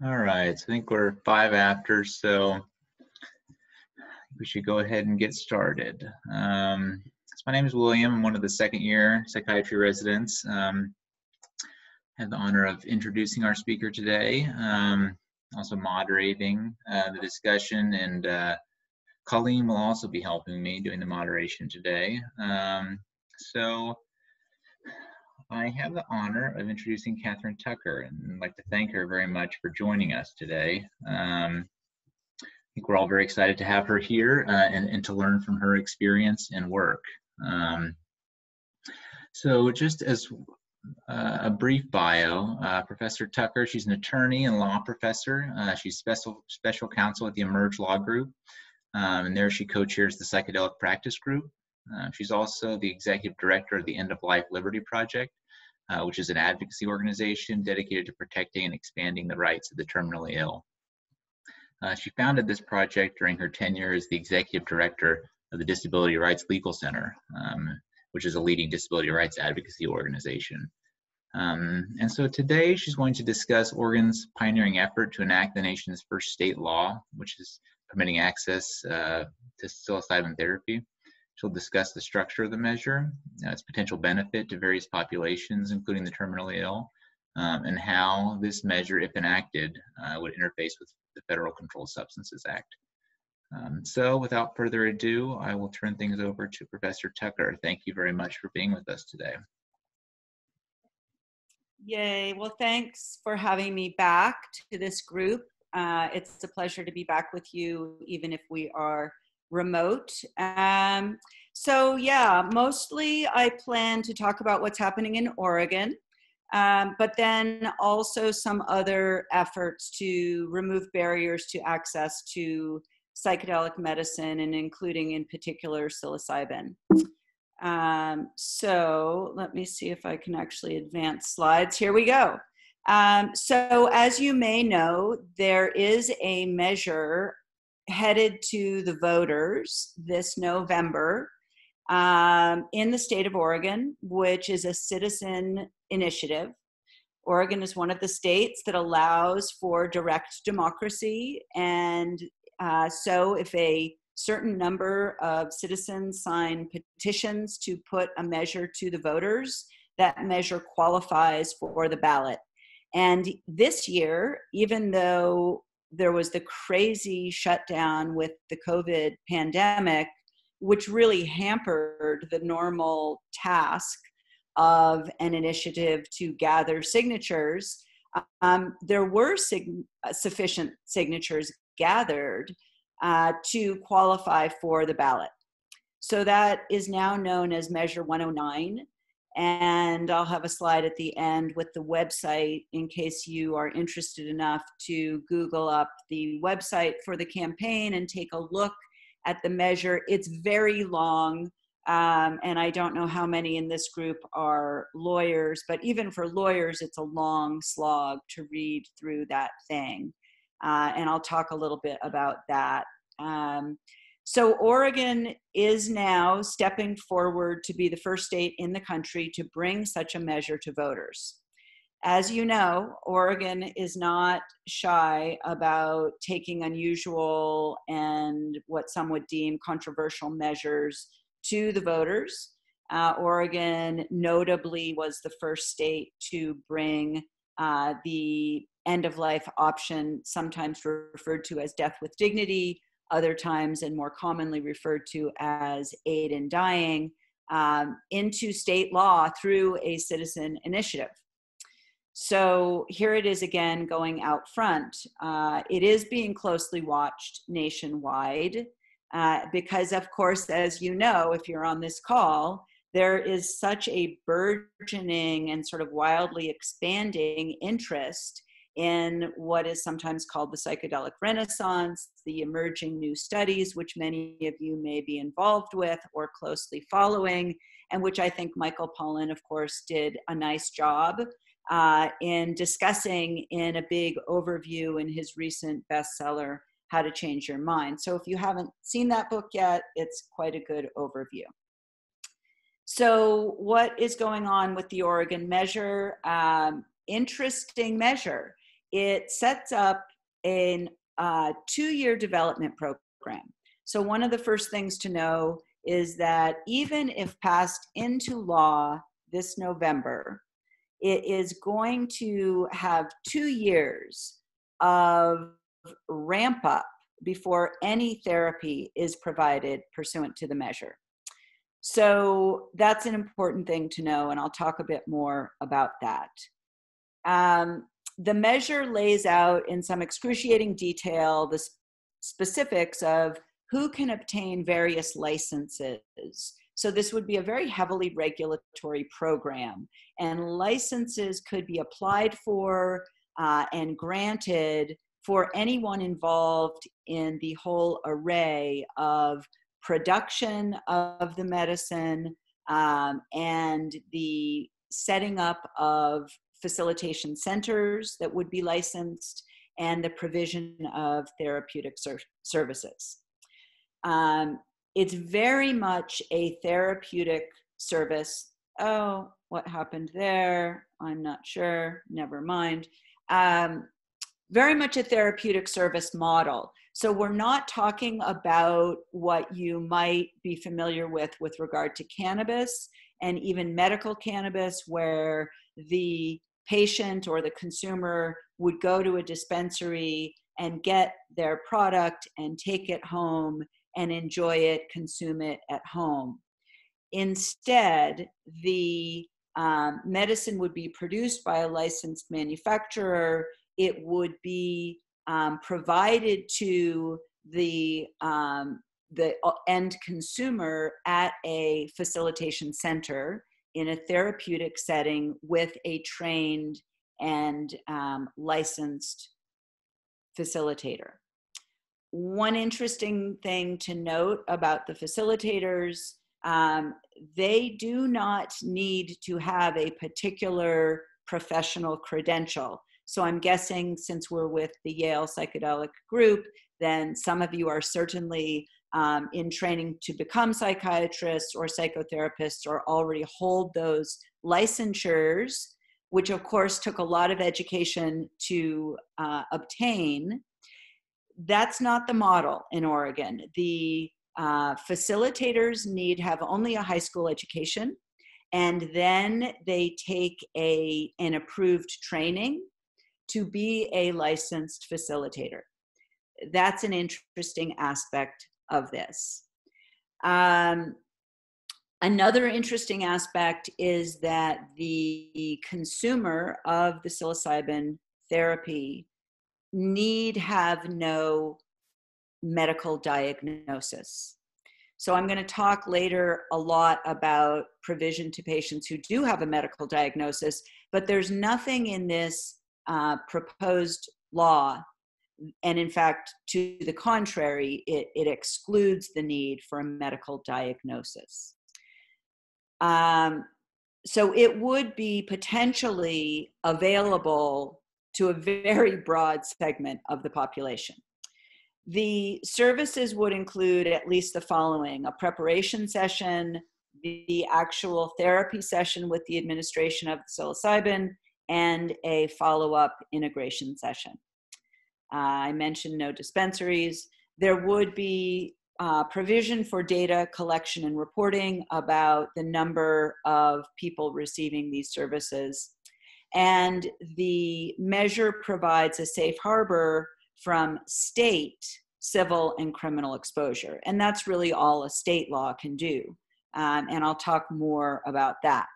All right, so I think we're 5 after, so we should go ahead and get started. So my name is William. I'm one of the second-year psychiatry residents. I have the honor of introducing our speaker today, also moderating the discussion, and Colleen will also be helping me doing the moderation today. So I have the honor of introducing Kathryn Tucker, and I'd like to thank her very much for joining us today. I think we're all very excited to have her here and to learn from her experience and work. So just as a brief bio, Professor Tucker, she's an attorney and law professor. She's special counsel at the Emerge Law Group, and there she co-chairs the Psychedelic Practice Group. She's also the executive director of the End of Life Liberty Project, which is an advocacy organization dedicated to protecting and expanding the rights of the terminally ill. She founded this project during her tenure as the executive director of the Disability Rights Legal Center, which is a leading disability rights advocacy organization. And so today she's going to discuss Oregon's pioneering effort to enact the nation's first state law, which is permitting access to psilocybin therapy. She'll discuss the structure of the measure, its potential benefit to various populations, including the terminally ill, and how this measure, if enacted, would interface with the Federal Controlled Substances Act. So without further ado, I will turn things over to Professor Tucker. Thank you very much for being with us today. Yay. Well, thanks for having me back to this group. It's a pleasure to be back with you, even if we are remote. So yeah, mostly I plan to talk about what's happening in Oregon, but then also some other efforts to remove barriers to access to psychedelic medicine, and including in particular psilocybin. So let me see if I can actually advance slides. Here we go. So as you may know, there is a measure headed to the voters this November in the state of Oregon, which is a citizen initiative. Oregon is one of the states that allows for direct democracy, and so if a certain number of citizens sign petitions to put a measure to the voters, that measure qualifies for the ballot. And this year, even though there was the crazy shutdown with the COVID pandemic, which really hampered the normal task of an initiative to gather signatures, there were sufficient signatures gathered to qualify for the ballot. So that is now known as Measure 109. And I'll have a slide at the end with the website in case you are interested enough to Google up the website for the campaign and take a look at the measure. It's very long, and I don't know how many in this group are lawyers, but even for lawyers, it's a long slog to read through that thing. And I'll talk a little bit about that. So Oregon is now stepping forward to be the first state in the country to bring such a measure to voters. As you know, Oregon is not shy about taking unusual and what some would deem controversial measures to the voters. Oregon notably was the first state to bring the end-of-life option, sometimes referred to as death with dignity, other times and more commonly referred to as aid in dying, into state law through a citizen initiative. So here it is again going out front. It is being closely watched nationwide because, of course, as you know, if you're on this call, there is such a burgeoning and sort of wildly expanding interest in what is sometimes called the psychedelic renaissance, the emerging new studies, which many of you may be involved with or closely following, and which I think Michael Pollan, of course, did a nice job in discussing in a big overview in his recent bestseller, How to Change Your Mind. So if you haven't seen that book yet, it's quite a good overview. So what is going on with the Oregon measure? Interesting measure. it sets up a 2-year development program. So one of the first things to know is that even if passed into law this November, it is going to have 2 years of ramp up before any therapy is provided pursuant to the measure. So that's an important thing to know, and I'll talk a bit more about that. The measure lays out in some excruciating detail the specifics of who can obtain various licenses. So this would be a very heavily regulatory program, and licenses could be applied for and granted for anyone involved in the whole array of production of the medicine and the setting up of facilitation centers that would be licensed and the provision of therapeutic services. It's very much a therapeutic service. Oh, what happened there? I'm not sure. Never mind. Very much a therapeutic service model. So we're not talking about what you might be familiar with regard to cannabis and even medical cannabis, where the patient or the consumer would go to a dispensary and get their product and take it home and enjoy it, consume it at home. Instead, the medicine would be produced by a licensed manufacturer. It would be provided to the end consumer at a facilitation center in a therapeutic setting with a trained and licensed facilitator. One interesting thing to note about the facilitators, they do not need to have a particular professional credential. So I'm guessing, since we're with the Yale Psychedelic Group, then some of you are certainly in training to become psychiatrists or psychotherapists, or already hold those licensures, which of course took a lot of education to obtain. That's not the model in Oregon. The facilitators have only a high school education, and then they take an approved training to be a licensed facilitator. That's an interesting aspect of this. Another interesting aspect is that the consumer of the psilocybin therapy need have no medical diagnosis. So I'm going to talk later a lot about provision to patients who do have a medical diagnosis, but there's nothing in this proposed law, and in fact, to the contrary, it excludes the need for a medical diagnosis. So it would be potentially available to a very broad segment of the population. The services would include at least the following: a preparation session, the actual therapy session with the administration of the psilocybin, and a follow-up integration session. I mentioned no dispensaries. There would be provision for data collection and reporting about the number of people receiving these services. And the measure provides a safe harbor from state, civil, and criminal exposure. And that's really all a state law can do. And I'll talk more about that.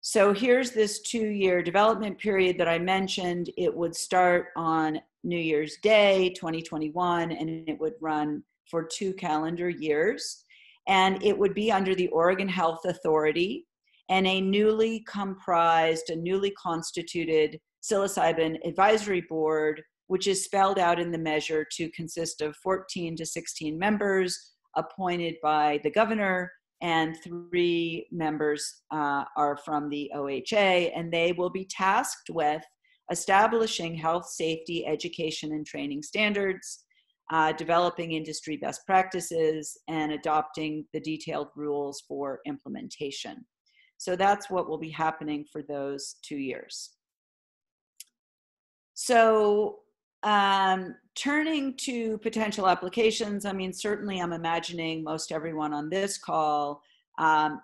So here's this 2-year development period that I mentioned. It would start on New Year's Day, 2021, and it would run for 2 calendar years. And it would be under the Oregon Health Authority and a newly constituted psilocybin advisory board, which is spelled out in the measure to consist of 14 to 16 members appointed by the governor, and 3 members are from the OHA, and they will be tasked with establishing health, safety, education, and training standards, developing industry best practices, and adopting the detailed rules for implementation. So that's what will be happening for those 2 years. So, turning to potential applications, I mean, certainly I'm imagining most everyone on this call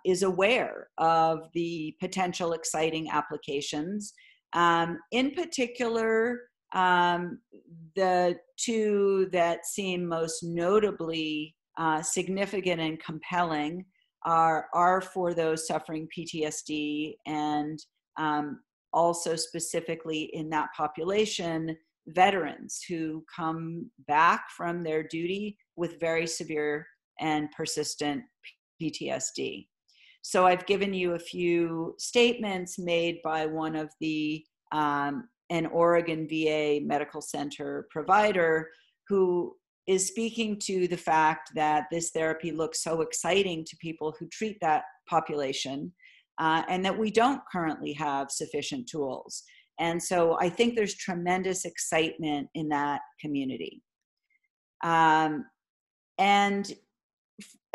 is aware of the potential exciting applications. In particular, the two that seem most notably significant and compelling are for those suffering PTSD, and also specifically in that population, veterans who come back from their duty with very severe and persistent PTSD. So I've given you a few statements made by one of the an Oregon VA medical center provider who is speaking to the fact that this therapy looks so exciting to people who treat that population, and that we don't currently have sufficient tools. And so I think there's tremendous excitement in that community. And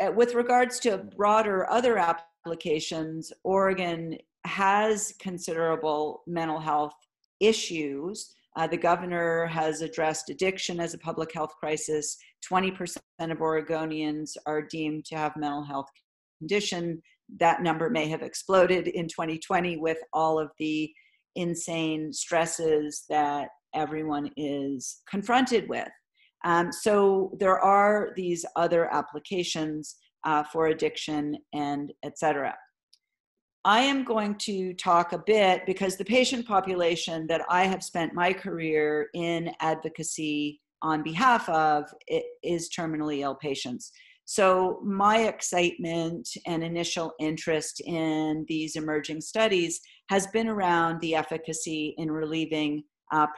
with regards to broader other applications, Oregon has considerable mental health issues. The governor has addressed addiction as a public health crisis. 20% of Oregonians are deemed to have mental health condition. That number may have exploded in 2020 with all of the insane stresses that everyone is confronted with. So there are these other applications for addiction and et cetera. I am going to talk a bit because the patient population that I have spent my career in advocacy on behalf of is terminally ill patients. So my excitement and initial interest in these emerging studies has been around the efficacy in relieving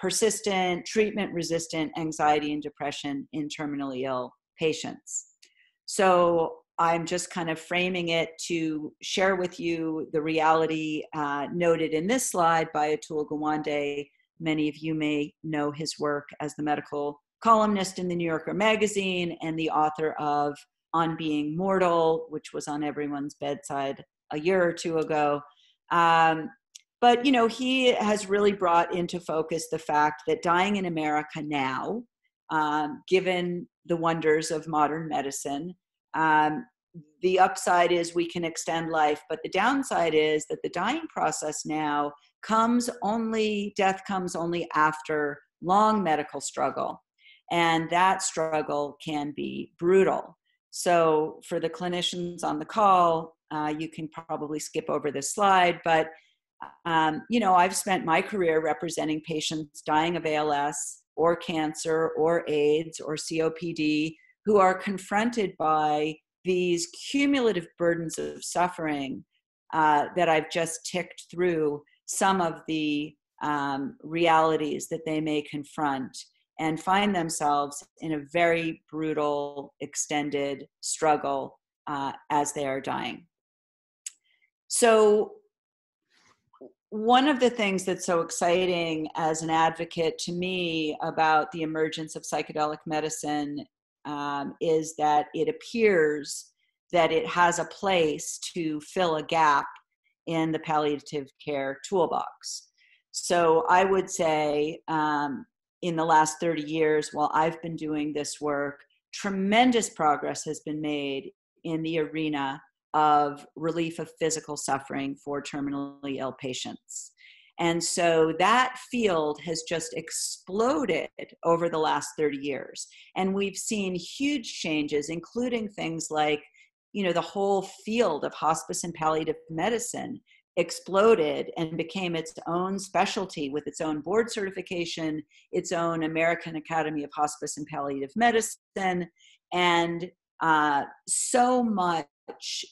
persistent treatment-resistant anxiety and depression in terminally ill patients. So I'm just kind of framing it to share with you the reality noted in this slide by Atul Gawande. Many of you may know his work as the medical columnist in the New Yorker magazine and the author of On Being Mortal, which was on everyone's bedside a year or two ago. But, you know, he has really brought into focus the fact that dying in America now, given the wonders of modern medicine, the upside is we can extend life, but the downside is that the dying process now death comes only after long medical struggle. And that struggle can be brutal. So for the clinicians on the call, you can probably skip over this slide, but you know, I've spent my career representing patients dying of ALS or cancer or AIDS or COPD who are confronted by these cumulative burdens of suffering that I've just ticked through some of the realities that they may confront and find themselves in a very brutal, extended struggle as they are dying. So one of the things that's so exciting as an advocate to me about the emergence of psychedelic medicine is that it appears that it has a place to fill a gap in the palliative care toolbox. So I would say in the last 30 years, while I've been doing this work, tremendous progress has been made in the arena of relief of physical suffering for terminally ill patients. And so that field has just exploded over the last 30 years. And we've seen huge changes, including things like, you know, the whole field of hospice and palliative medicine exploded and became its own specialty with its own board certification, its own American Academy of Hospice and Palliative Medicine. And so much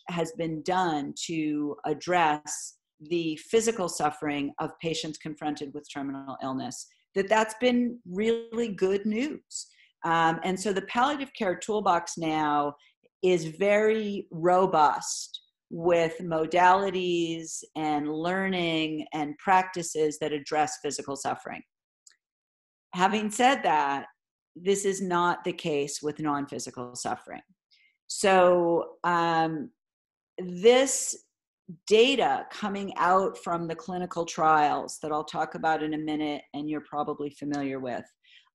has been done to address the physical suffering of patients confronted with terminal illness, that's been really good news. And so the palliative care toolbox now is very robust with modalities and learning and practices that address physical suffering. Having said that, this is not the case with non-physical suffering. So this data coming out from the clinical trials that I'll talk about in a minute, and you're probably familiar with,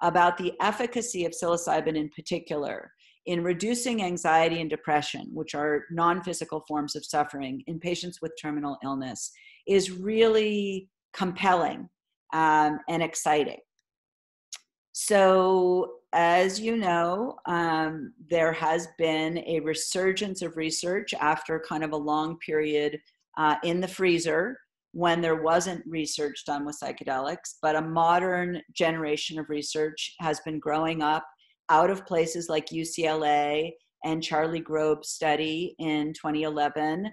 about the efficacy of psilocybin in particular in reducing anxiety and depression, which are non-physical forms of suffering in patients with terminal illness, is really compelling and exciting. So, as you know, there has been a resurgence of research after kind of a long period in the freezer when there wasn't research done with psychedelics, but a modern generation of research has been growing up out of places like UCLA and Charlie Grobe's study in 2011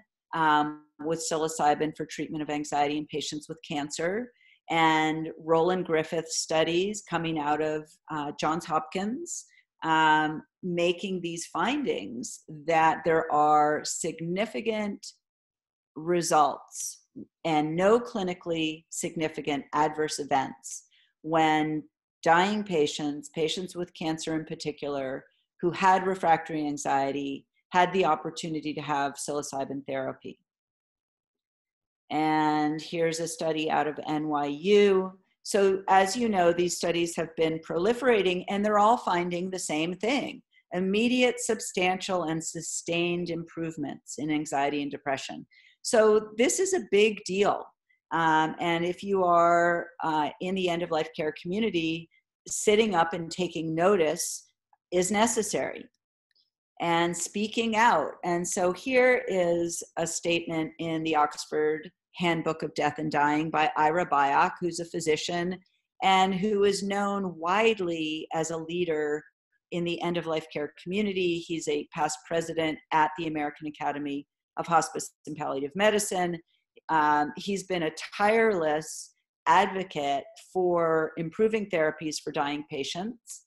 with psilocybin for treatment of anxiety in patients with cancer, and Roland Griffith's studies coming out of Johns Hopkins, making these findings that there are significant results and no clinically significant adverse events when dying patients with cancer in particular, who had refractory anxiety, had the opportunity to have psilocybin therapy. And here's a study out of NYU. So as you know, these studies have been proliferating, and they're all finding the same thing: immediate, substantial, and sustained improvements in anxiety and depression. So this is a big deal. And if you are in the end-of-life care community, sitting up and taking notice is necessary, and speaking out. And so here is a statement in the Oxford Handbook of Death and Dying by Ira Byock, who's a physician and who is known widely as a leader in the end-of-life care community. He's a past president at the American Academy of Hospice and Palliative Medicine. He's been a tireless advocate for improving therapies for dying patients,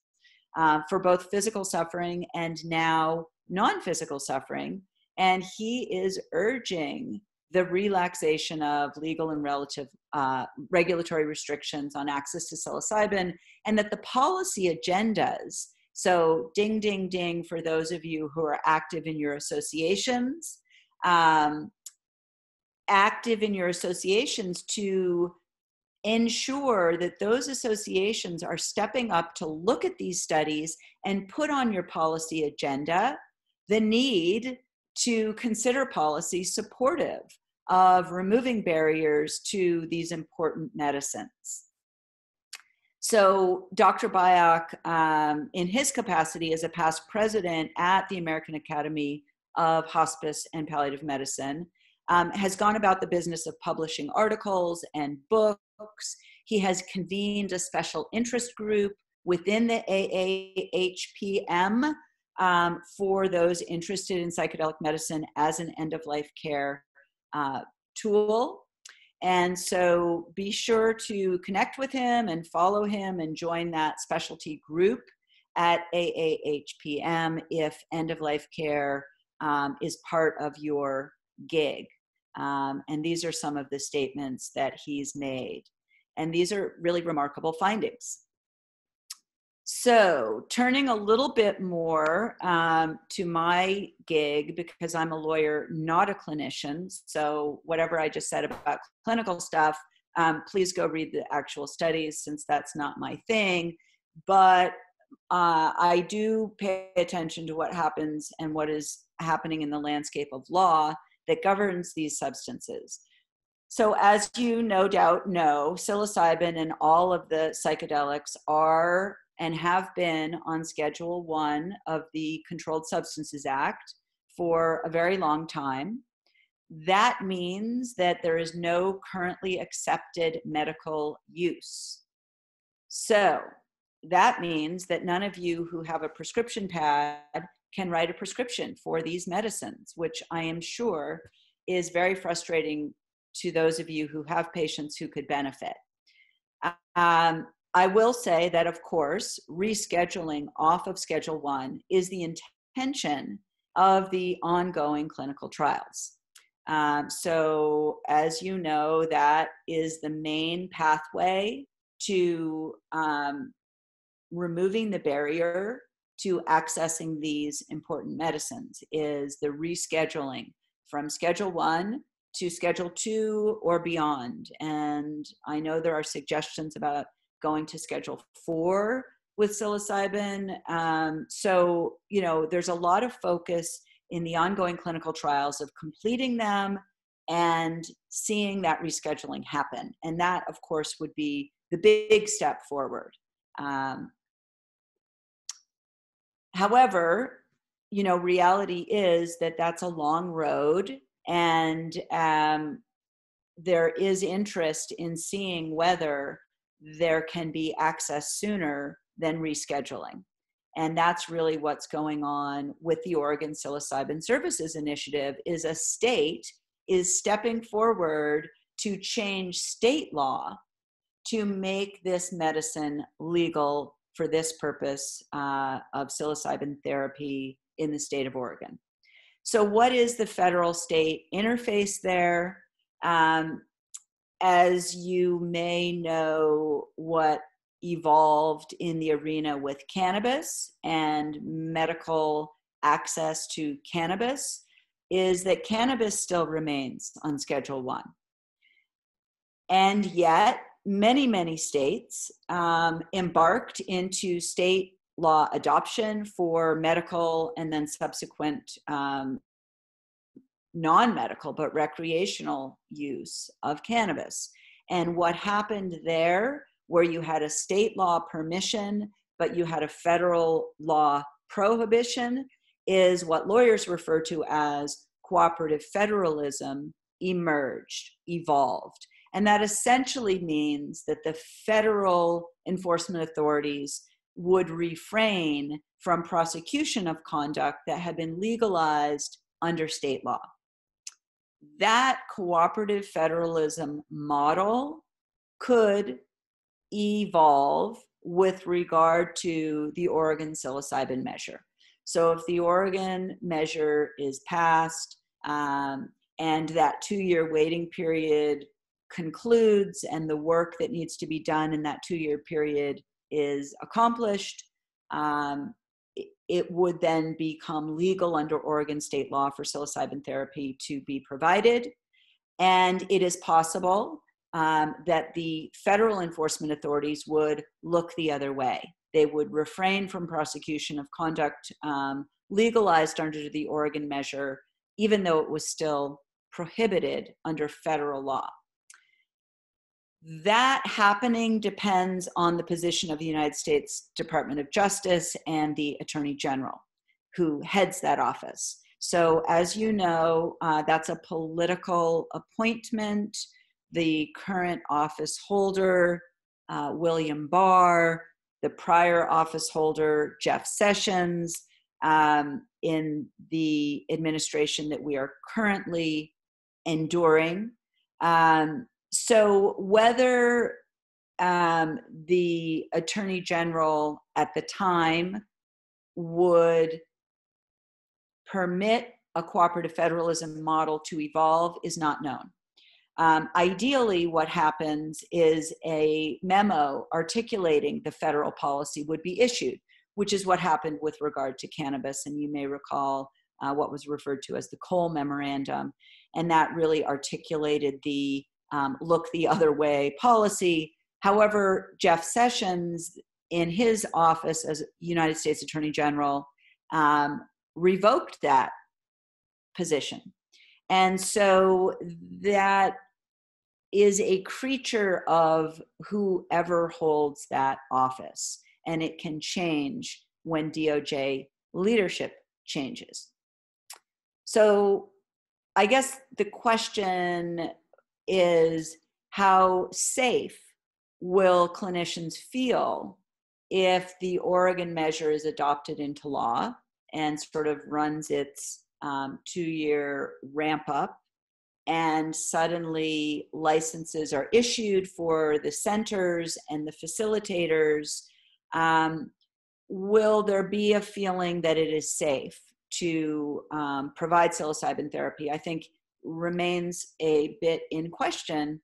for both physical suffering and now non-physical suffering. And he is urging the relaxation of legal and relative regulatory restrictions on access to psilocybin, and that the policy agendas, so ding, ding, ding for those of you who are active in your associations, to ensure that those associations are stepping up to look at these studies and put on your policy agenda the need to consider policies supportive of removing barriers to these important medicines. So Dr. Byock, in his capacity as a past president at the American Academy of Hospice and Palliative Medicine, has gone about the business of publishing articles and books. He has convened a special interest group within the AAHPM for those interested in psychedelic medicine as an end-of-life care tool. And so be sure to connect with him and follow him and join that specialty group at AAHPM if end-of-life care is part of your gig. And these are some of the statements that he's made. And these are really remarkable findings. So turning a little bit more to my gig, because I'm a lawyer, not a clinician. So whatever I just said about clinical stuff, please go read the actual studies, since that's not my thing. But I do pay attention to what happens and what is happening in the landscape of law that governs these substances. So as you no doubt know, psilocybin and all of the psychedelics are and have been on Schedule 1 of the Controlled Substances Act for a very long time. That means that there is no currently accepted medical use. So that means that none of you who have a prescription pad can write a prescription for these medicines, which I am sure is very frustrating to those of you who have patients who could benefit. I will say that, of course, rescheduling off of Schedule 1 is the intention of the ongoing clinical trials. So as you know, that is the main pathway to removing the barrier to accessing these important medicines, is the rescheduling from Schedule 1 to Schedule 2 or beyond. And I know there are suggestions about going to Schedule 4 with psilocybin. So, you know, there's a lot of focus in the ongoing clinical trials of completing them and seeing that rescheduling happen. And that, of course, would be the big step forward. However, you know, reality is that that's a long road, and there is interest in seeing whether there can be access sooner than rescheduling. And that's really what's going on with the Oregon Psilocybin Services Initiative. Is a state is stepping forward to change state law to make this medicine legal for this purpose of psilocybin therapy in the state of Oregon. So what is the federal state interface there? As you may know, what evolved in the arena with cannabis and medical access to cannabis is that cannabis still remains on Schedule 1. And yet, many states embarked into state law adoption for medical and then subsequent non-medical but recreational use of cannabis. And what happened there, where you had a state law permission but you had a federal law prohibition, is what lawyers refer to as cooperative federalism evolved. And that essentially means that the federal enforcement authorities would refrain from prosecution of conduct that had been legalized under state law. That cooperative federalism model could evolve with regard to the Oregon psilocybin measure. So if the Oregon measure is passed and that 2-year waiting period concludes and the work that needs to be done in that 2-year period is accomplished, it would then become legal under Oregon state law for psilocybin therapy to be provided. And it is possible that the federal enforcement authorities would look the other way. They would refrain from prosecution of conduct legalized under the Oregon measure, even though it was still prohibited under federal law. That happening depends on the position of the United States Department of Justice and the Attorney General, who heads that office. So as you know, that's a political appointment. The current office holder, William Barr, the prior office holder, Jeff Sessions, in the administration that we are currently enduring. So whether the Attorney General at the time would permit a cooperative federalism model to evolve is not known. Ideally, what happens is a memo articulating the federal policy would be issued, which is what happened with regard to cannabis. And you may recall what was referred to as the Cole Memorandum. And that really articulated the look the other way policy. However, Jeff Sessions, in his office as United States Attorney General, revoked that position. And so that is a creature of whoever holds that office. And it can change when DOJ leadership changes. So I guess the question is, how safe will clinicians feel if the Oregon measure is adopted into law and sort of runs its 2-year ramp up, and suddenly licenses are issued for the centers and the facilitators? Will there be a feeling that it is safe to provide psilocybin therapy? I think remains a bit in question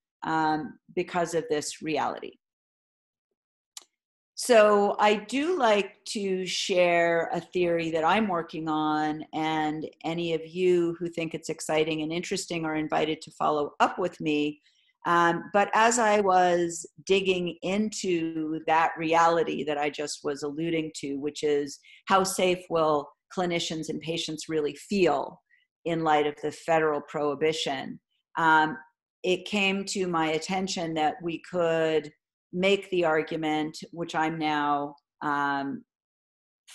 because of this reality. So I do like to share a theory that I'm working on, and any of you who think it's exciting and interesting are invited to follow up with me. But as I was digging into that reality that I just was alluding to, which is how safe will clinicians and patients really feel in light of the federal prohibition, it came to my attention that we could make the argument, which I'm now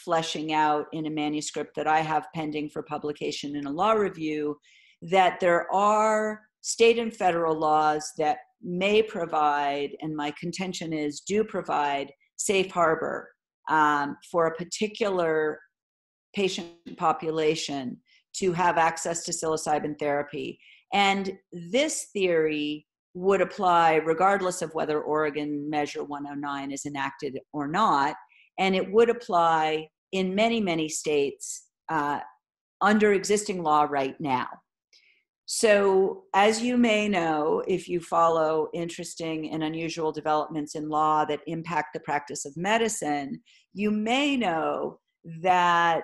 fleshing out in a manuscript that I have pending for publication in a law review, that there are state and federal laws that may provide, and my contention is do provide, safe harbor for a particular patient population to have access to psilocybin therapy. And this theory would apply regardless of whether Oregon Measure 109 is enacted or not. And it would apply in many, many states under existing law right now. So as you may know, if you follow interesting and unusual developments in law that impact the practice of medicine, you may know that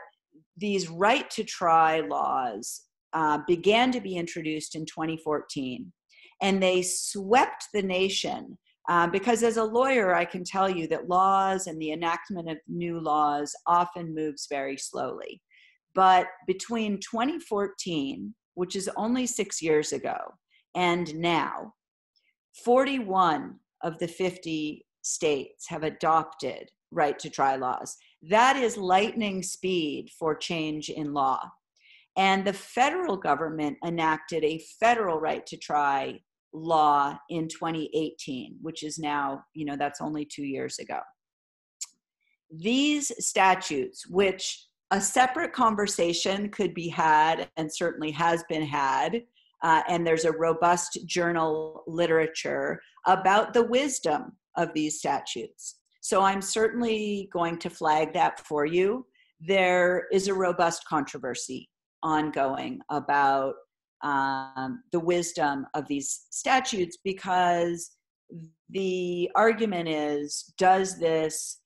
these right to try laws began to be introduced in 2014. And they swept the nation because as a lawyer, I can tell you that laws and the enactment of new laws often moves very slowly. But between 2014, which is only 6 years ago, and now, 41 of the 50 states have adopted right to try laws. That is lightning speed for change in law. And the federal government enacted a federal right to try law in 2018, which is now, that's only 2 years ago. These statutes, which a separate conversation could be had and certainly has been had, and there's a robust journal literature about the wisdom of these statutes. So I'm certainly going to flag that for you. There is a robust controversy ongoing about the wisdom of these statutes, because the argument is, does this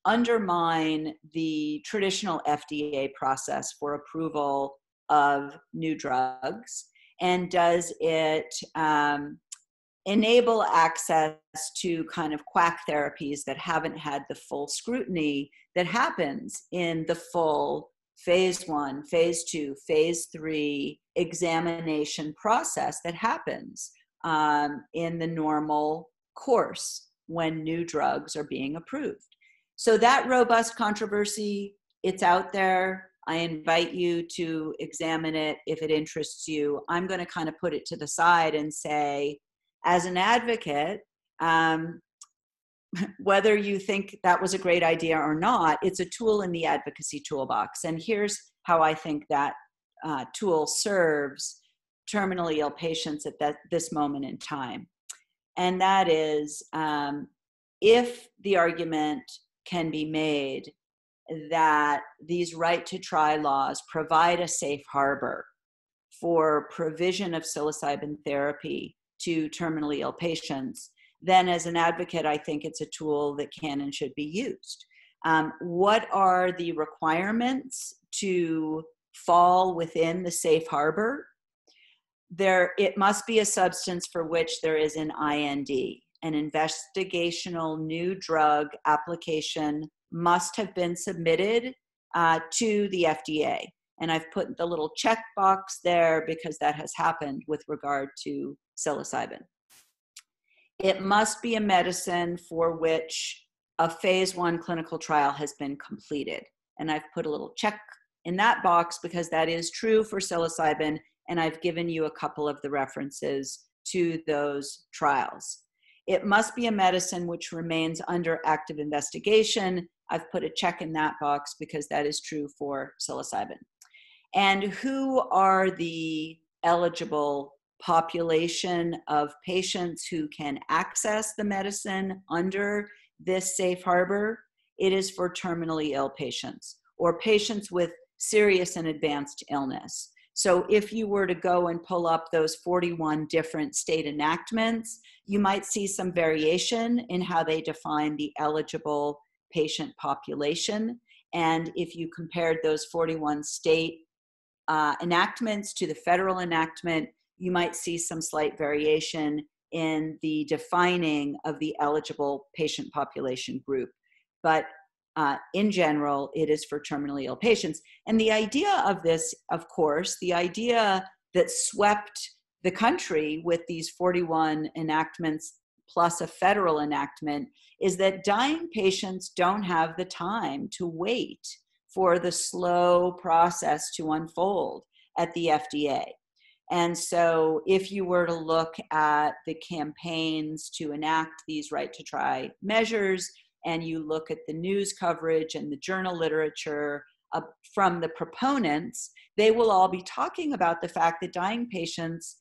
undermine the traditional FDA process for approval of new drugs? And does it enable access to kind of quack therapies that haven't had the full scrutiny that happens in the full phase 1, phase 2, phase 3 examination process that happens in the normal course when new drugs are being approved? So that robust controversy, it's out there. I invite you to examine it if it interests you. I'm going to kind of put it to the side and say, as an advocate, whether you think that was a great idea or not, it's a tool in the advocacy toolbox. And here's how I think that tool serves terminally ill patients at this moment in time. And that is, if the argument can be made that these right to try laws provide a safe harbor for provision of psilocybin therapy to terminally ill patients, then as an advocate, I think it's a tool that can and should be used. What are the requirements to fall within the safe harbor? It must be a substance for which there is an IND. An investigational new drug application must have been submitted to the FDA. And I've put the little checkbox there because that has happened with regard to psilocybin. It must be a medicine for which a phase 1 clinical trial has been completed. And I've put a little check in that box because that is true for psilocybin. And I've given you a couple of the references to those trials. It must be a medicine which remains under active investigation. I've put a check in that box because that is true for psilocybin. And who are the eligible population of patients who can access the medicine under this safe harbor? It is for terminally ill patients or patients with serious and advanced illness. So if you were to go and pull up those 41 different state enactments, you might see some variation in how they define the eligible patient population. And if you compared those 41 state enactments to the federal enactment, you might see some slight variation in the defining of the eligible patient population group. But in general, it is for terminally ill patients. And the idea of this, of course, the idea that swept the country with these 41 enactments plus a federal enactment is that dying patients don't have the time to wait for the slow process to unfold at the FDA. And so if you were to look at the campaigns to enact these right to try measures, and you look at the news coverage and the journal literature from the proponents, they will all be talking about the fact that dying patients,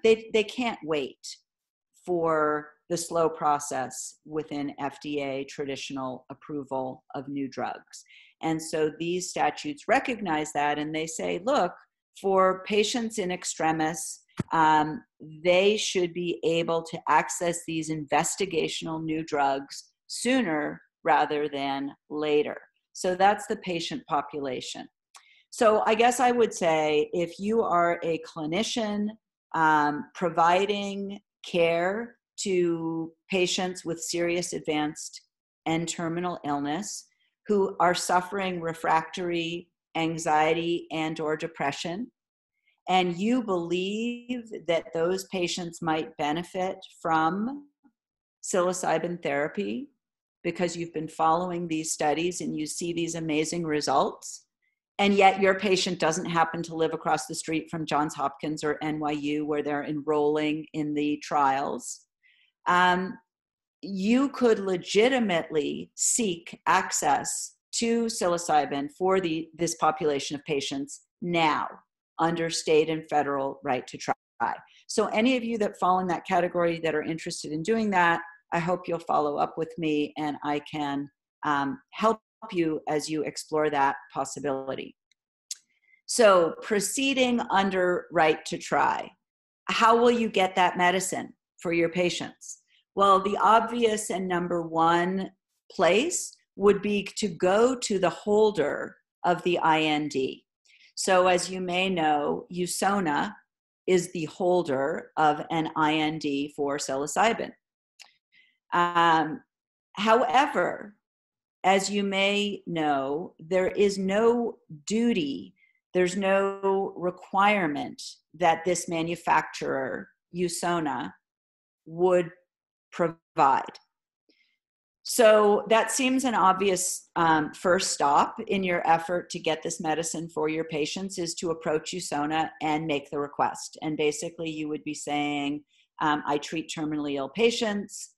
they can't wait for the slow process within FDA traditional approval of new drugs. And so these statutes recognize that, and they say, look, for patients in extremis, they should be able to access these investigational new drugs sooner rather than later. So that's the patient population. So I guess I would say if you are a clinician providing care to patients with serious advanced and terminal illness who are suffering refractory anxiety and or depression, and you believe that those patients might benefit from psilocybin therapy because you've been following these studies and you see these amazing results, and yet your patient doesn't happen to live across the street from Johns Hopkins or NYU where they're enrolling in the trials, you could legitimately seek access to psilocybin for this population of patients now under state and federal right to try. So any of you that fall in that category that are interested in doing that, I hope you'll follow up with me and I can help you as you explore that possibility. So proceeding under right to try, how will you get that medicine for your patients? Well, the obvious and number one place would be to go to the holder of the IND. So as you may know, USONA is the holder of an IND for psilocybin. However, as you may know, there is no duty, there's no requirement that this manufacturer, USONA, would provide. So that seems an obvious first stop in your effort to get this medicine for your patients is to approach USONA and make the request. And basically you would be saying, I treat terminally ill patients.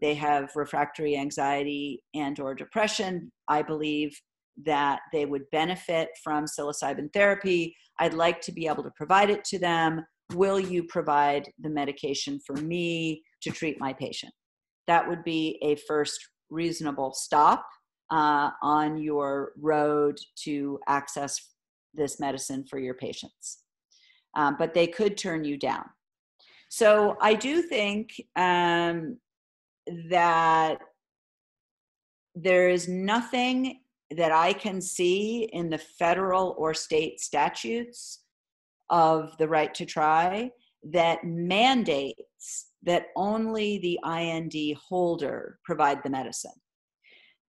They have refractory anxiety and or depression. I believe that they would benefit from psilocybin therapy. I'd like to be able to provide it to them. Will you provide the medication for me to treat my patient? That would be a first reasonable stop on your road to access this medicine for your patients. But they could turn you down. So I do think that there is nothing that I can see in the federal or state statutes of the right to try that mandates that only the IND holder provide the medicine.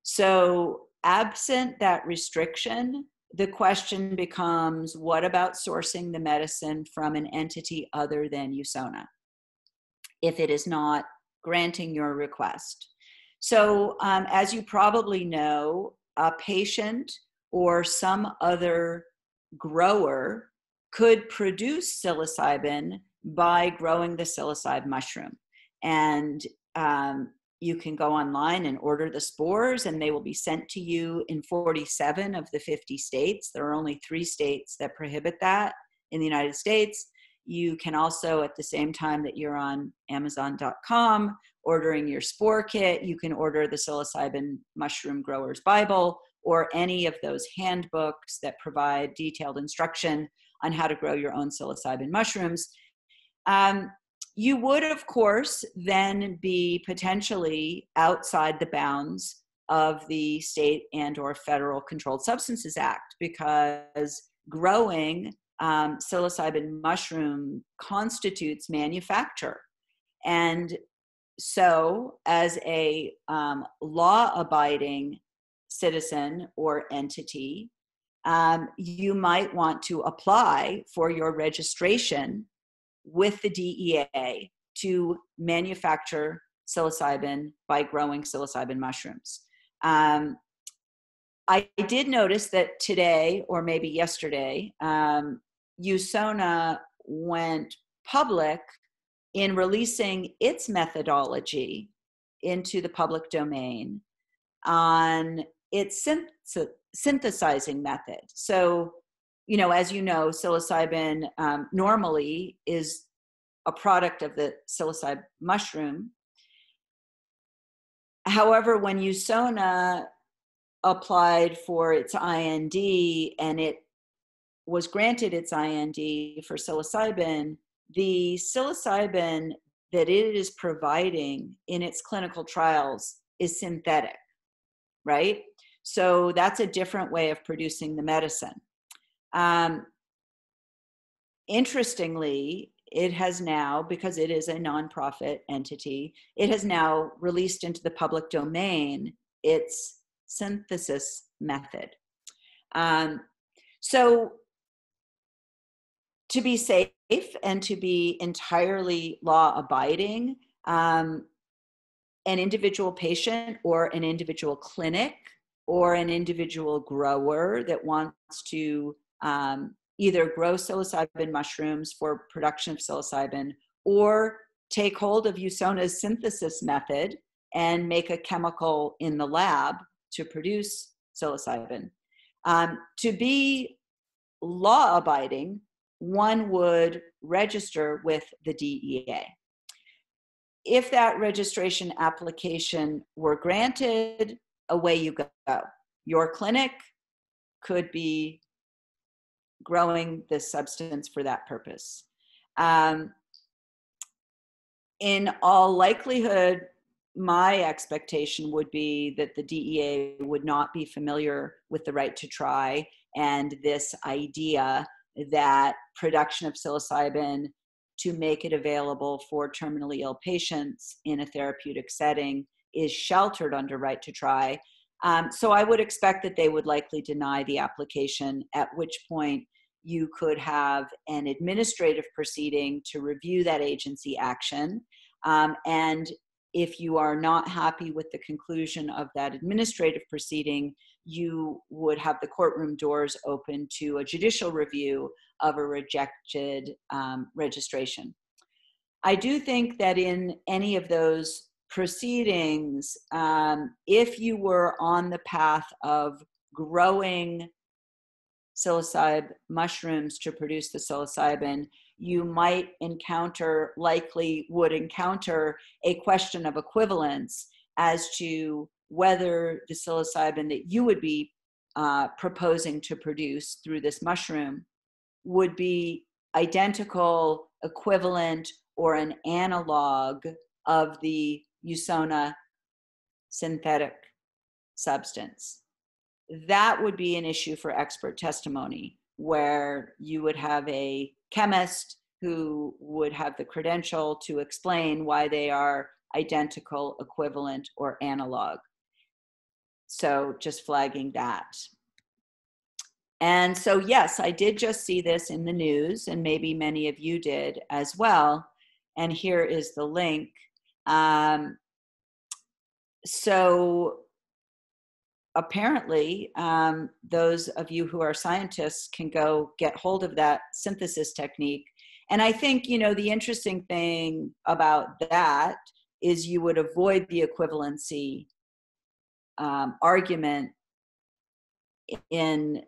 So absent that restriction, the question becomes, what about sourcing the medicine from an entity other than USONA if it is not granting your request? So as you probably know, a patient or some other grower could produce psilocybin by growing the psilocybin mushroom. And you can go online and order the spores and they will be sent to you in 47 of the 50 states. There are only 3 states that prohibit that in the United States. You can also, at the same time that you're on Amazon.com ordering your spore kit, you can order the Psilocybin Mushroom Growers Bible or any of those handbooks that provide detailed instruction on how to grow your own psilocybin mushrooms. You would, of course, then be potentially outside the bounds of the state and or federal Controlled Substances Act, because growing psilocybin mushroom constitutes manufacture. And so as a law-abiding citizen or entity, you might want to apply for your registration with the DEA to manufacture psilocybin by growing psilocybin mushrooms. I did notice that today, or maybe yesterday, USONA went public in releasing its methodology into the public domain on its synthesizing method. So, you know, as you know, psilocybin normally is a product of the psilocybe mushroom. However, when USONA applied for its IND and it was granted its IND for psilocybin, the psilocybin that it is providing in its clinical trials is synthetic, right? So that's a different way of producing the medicine. Interestingly, it has now, because it is a nonprofit entity, it has now released into the public domain its synthesis method. So to be safe and to be entirely law-abiding, an individual patient or an individual clinic or an individual grower that wants to either grow psilocybin mushrooms for production of psilocybin or take hold of USONA's synthesis method and make a chemical in the lab to produce psilocybin. To be law-abiding, one would register with the DEA. If that registration application were granted, away you go. Your clinic could be growing this substance for that purpose. In all likelihood, my expectation would be that the DEA would not be familiar with the right to try and this idea that production of psilocybin to make it available for terminally ill patients in a therapeutic setting is sheltered under right to try. So I would expect that they would likely deny the application, at which point you could have an administrative proceeding to review that agency action. And if you are not happy with the conclusion of that administrative proceeding, you would have the courtroom doors open to a judicial review of a rejected registration. I do think that in any of those proceedings, if you were on the path of growing psilocybe mushrooms to produce the psilocybin, you might encounter, likely would encounter, a question of equivalence as to whether the psilocybin that you would be proposing to produce through this mushroom would be identical, equivalent, or an analog of the USONA synthetic substance. That would be an issue for expert testimony, where you would have a chemist who would have the credential to explain why they are identical, equivalent, or analog. So just flagging that. And so, yes, I did just see this in the news, and maybe many of you did as well. And here is the link. So apparently, those of you who are scientists can go get hold of that synthesis technique. And I think, you know, the interesting thing about that is you would avoid the equivalency argument in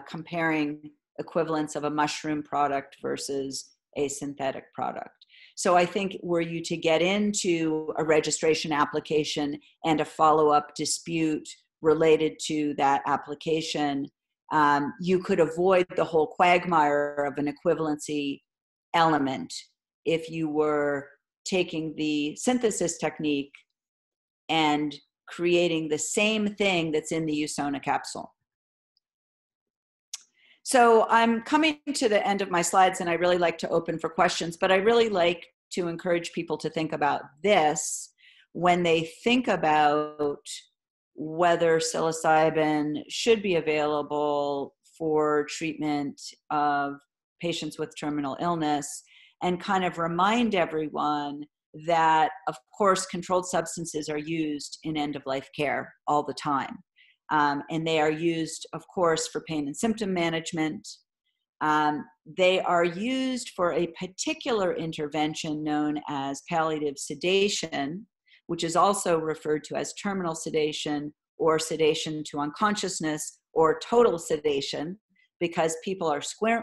comparing equivalence of a mushroom product versus a synthetic product. So I think were you to get into a registration application and a follow-up dispute related to that application, You could avoid the whole quagmire of an equivalency element if you were taking the synthesis technique and creating the same thing that's in the Usona capsule. So I'm coming to the end of my slides, and I really like to open for questions, but I really like to encourage people to think about this when they think about whether psilocybin should be available for treatment of patients with terminal illness, and kind of remind everyone that, of course, controlled substances are used in end-of-life care all the time. And they are used, of course, for pain and symptom management. They are used for a particular intervention known as palliative sedation, which is also referred to as terminal sedation or sedation to unconsciousness or total sedation, because people are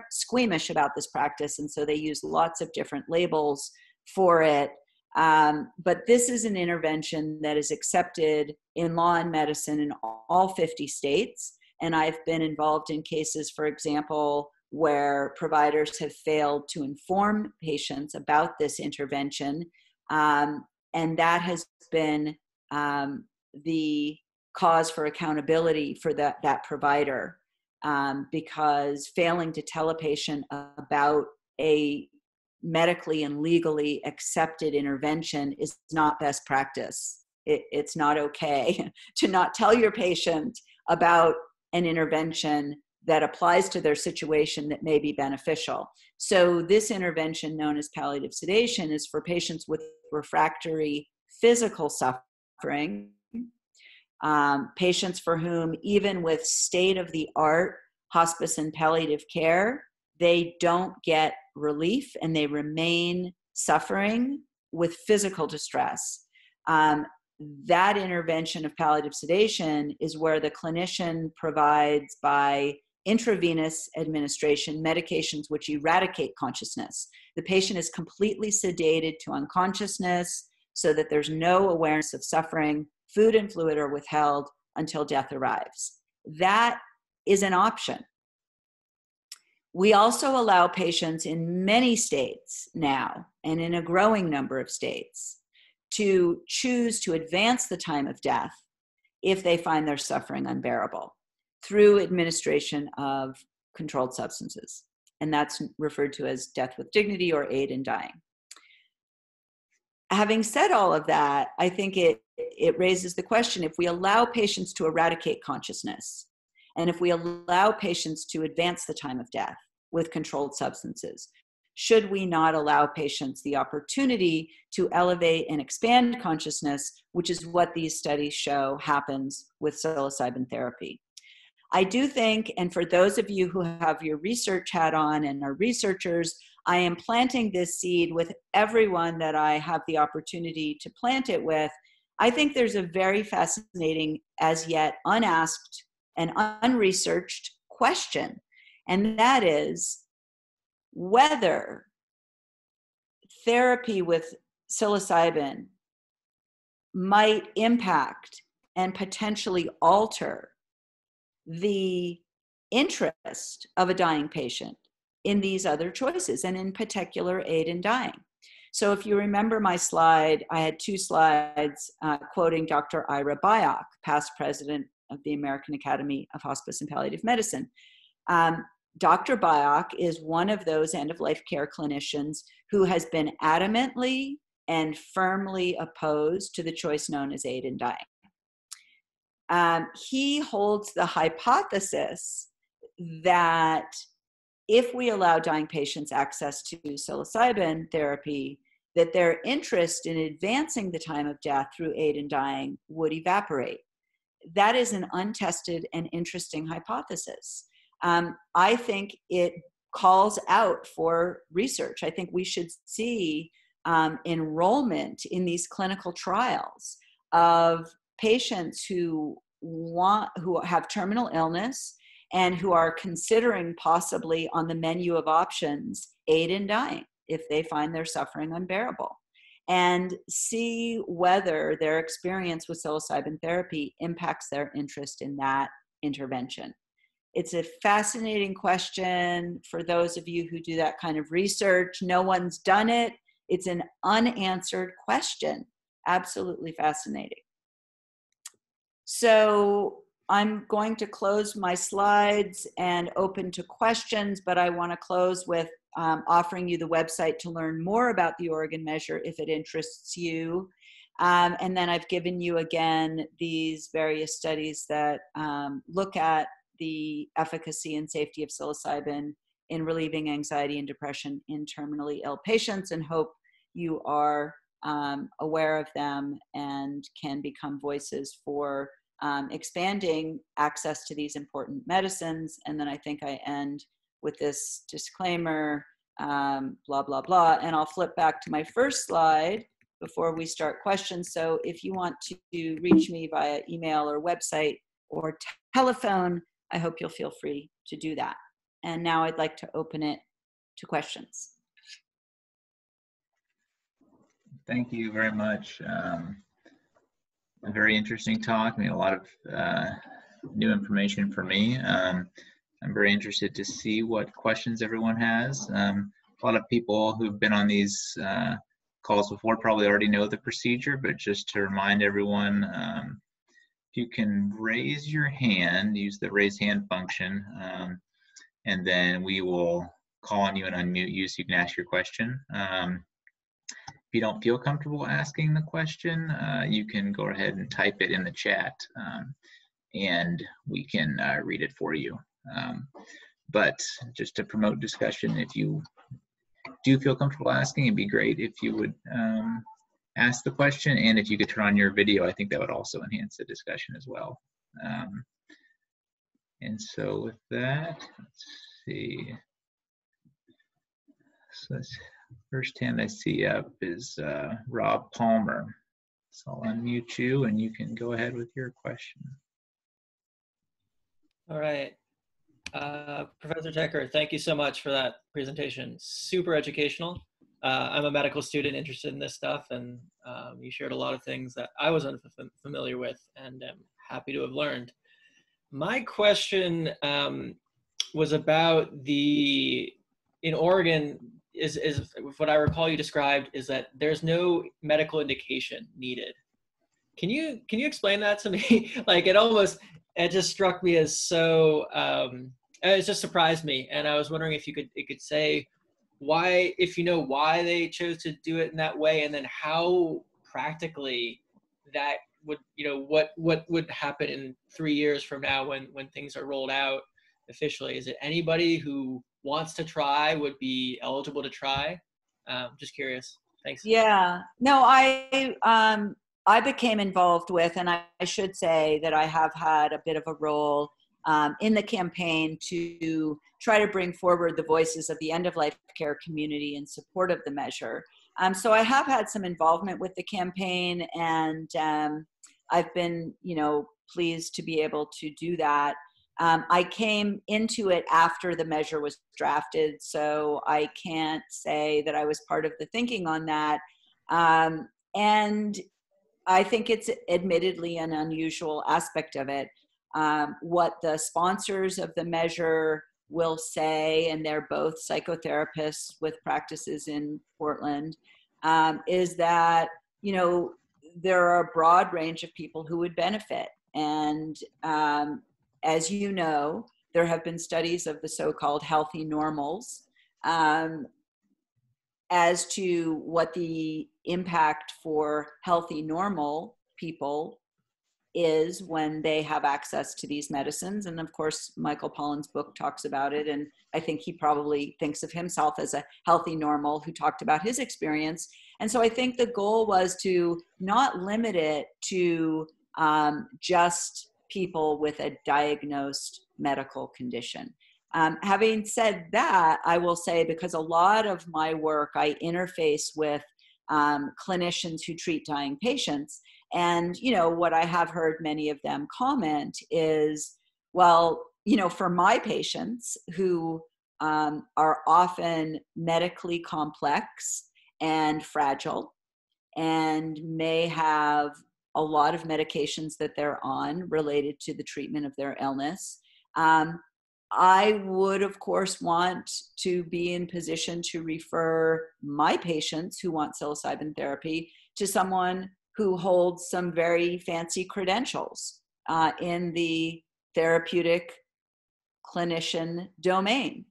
squeamish about this practice, and so they use lots of different labels for it. But this is an intervention that is accepted in law and medicine in all 50 states. And I've been involved in cases, for example, where providers have failed to inform patients about this intervention. And that has been the cause for accountability for that provider, because failing to tell a patient about a medically and legally accepted intervention is not best practice. It's not okay to not tell your patient about an intervention that applies to their situation that may be beneficial. So this intervention, known as palliative sedation, is for patients with refractory physical suffering, patients for whom, even with state-of-the-art hospice and palliative care, they don't get relief and they remain suffering with physical distress. That intervention of palliative sedation is where the clinician provides, by intravenous administration, medications which eradicate consciousness. The patient is completely sedated to unconsciousness so that there's no awareness of suffering. Food and fluid are withheld until death arrives. That is an option. We also allow patients in many states now, and in a growing number of states, to choose to advance the time of death if they find their suffering unbearable through administration of controlled substances. And that's referred to as death with dignity or aid in dying. Having said all of that, I think it raises the question, if we allow patients to eradicate consciousness, and if we allow patients to advance the time of death with controlled substances, should we not allow patients the opportunity to elevate and expand consciousness, which is what these studies show happens with psilocybin therapy? I do think, and for those of you who have your research hat on and are researchers, I am planting this seed with everyone that I have the opportunity to plant it with. I think there's a very fascinating, as yet unasked and unresearched question, and that is whether therapy with psilocybin might impact and potentially alter the interest of a dying patient in these other choices, and in particular, aid in dying. So if you remember my slide, I had two slides quoting Dr. Ira Byock, past president of the American Academy of Hospice and Palliative Medicine. Dr. Byock is one of those end-of-life care clinicians who has been adamantly and firmly opposed to the choice known as aid in dying. He holds the hypothesis that if we allow dying patients access to psilocybin therapy, that their interest in advancing the time of death through aid in dying would evaporate. That is an untested and interesting hypothesis. I think it calls out for research. I think we should see enrollment in these clinical trials of patients who have terminal illness and who are considering possibly on the menu of options aid in dying if they find their suffering unbearable, and see whether their experience with psilocybin therapy impacts their interest in that intervention. It's a fascinating question for those of you who do that kind of research. No one's done it. It's an unanswered question. Absolutely fascinating. So I'm going to close my slides and open to questions, but I want to close with offering you the website to learn more about the Oregon measure if it interests you. And then I've given you again these various studies that look at the efficacy and safety of psilocybin in relieving anxiety and depression in terminally ill patients, and hope you are aware of them and can become voices for expanding access to these important medicines. And then I think I end with this disclaimer, blah, blah, blah. And I'll flip back to my first slide before we start questions. So if you want to reach me via email or website or telephone, I hope you'll feel free to do that. And now I'd like to open it to questions. Thank you very much. A very interesting talk. I mean, a lot of new information for me. I'm very interested to see what questions everyone has. A lot of people who've been on these calls before probably already know the procedure, but just to remind everyone, if you can raise your hand, use the raise hand function, and then we will call on you and unmute you so you can ask your question. If you don't feel comfortable asking the question, you can go ahead and type it in the chat, and we can read it for you. But just to promote discussion, if you do feel comfortable asking, it'd be great if you would ask the question, and if you could turn on your video, I think that would also enhance the discussion as well. And so with that, let's see. So first hand I see up is Rob Palmer. So I'll unmute you and you can go ahead with your question. All right. Professor Tucker, thank you so much for that presentation. Super educational. I'm a medical student interested in this stuff, and you shared a lot of things that I wasn't familiar with and am happy to have learned. My question was about in Oregon, is what I recall you described is that there's no medical indication needed. Can you explain that to me? Like it just struck me as so, it just surprised me. And I was wondering if you could say why, if you know why they chose to do it in that way, and then how practically that would, what would happen in 3 years from now when things are rolled out officially? Is it anybody who wants to try would be eligible to try? Just curious. Thanks. Yeah, no, I became involved with, and I should say that I have had a bit of a role in the campaign to try to bring forward the voices of the end-of-life care community in support of the measure. So I have had some involvement with the campaign, and I've been, pleased to be able to do that. I came into it after the measure was drafted, so I can't say that I was part of the thinking on that. And I think it's admittedly an unusual aspect of it. What the sponsors of the measure will say, and they're both psychotherapists with practices in Portland, is that, there are a broad range of people who would benefit. And as you know, there have been studies of the so-called healthy normals as to what the impact for healthy normal people is when they have access to these medicines. And of course, Michael Pollan's book talks about it. And I think he probably thinks of himself as a healthy normal who talked about his experience. And so I think the goal was to not limit it to just people with a diagnosed medical condition. Having said that, I will say, because a lot of my work, I interface with clinicians who treat dying patients. And, what I have heard many of them comment is, well, for my patients who are often medically complex and fragile and may have a lot of medications that they're on related to the treatment of their illness, I would, of course, want to be in position to refer my patients who want psilocybin therapy to someone who holds some very fancy credentials in the therapeutic clinician domain.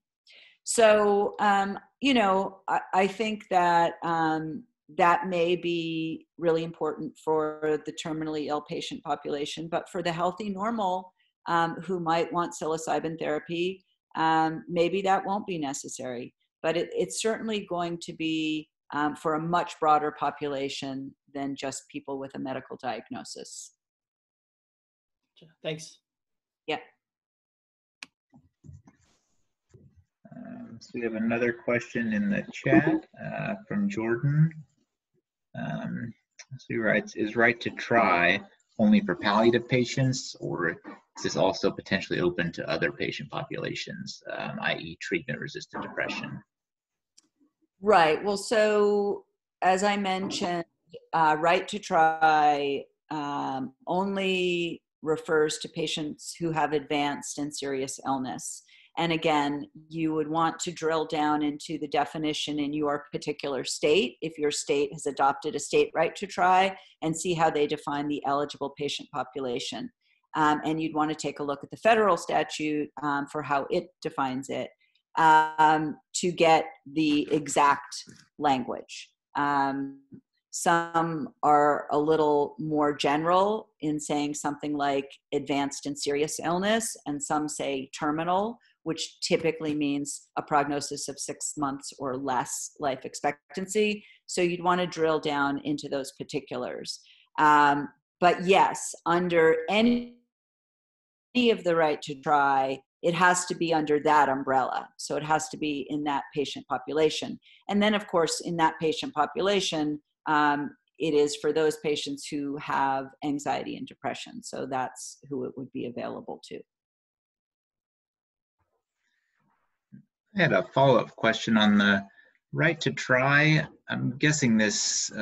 So, I think that that may be really important for the terminally ill patient population, but for the healthy normal who might want psilocybin therapy, maybe that won't be necessary. But it's certainly going to be for a much broader population than just people with a medical diagnosis. Thanks. Yeah. So we have another question in the chat from Jordan. So he writes, is right to try only for palliative patients, or is this also potentially open to other patient populations, i.e. treatment-resistant depression? Right. Well, so as I mentioned, right to try only refers to patients who have advanced and serious illness. And again, you would want to drill down into the definition in your particular state, if your state has adopted a state right to try, and see how they define the eligible patient population. And you'd want to take a look at the federal statute for how it defines it to get the exact language. Some are a little more general in saying something like advanced and serious illness, and some say terminal, which typically means a prognosis of 6 months or less life expectancy. So you'd want to drill down into those particulars. But yes, under any of the right to try, it has to be under that umbrella. So it has to be in that patient population. And then, of course, in that patient population, it is for those patients who have anxiety and depression. So that's who it would be available to. I had a follow-up question on the right to try. I'm guessing this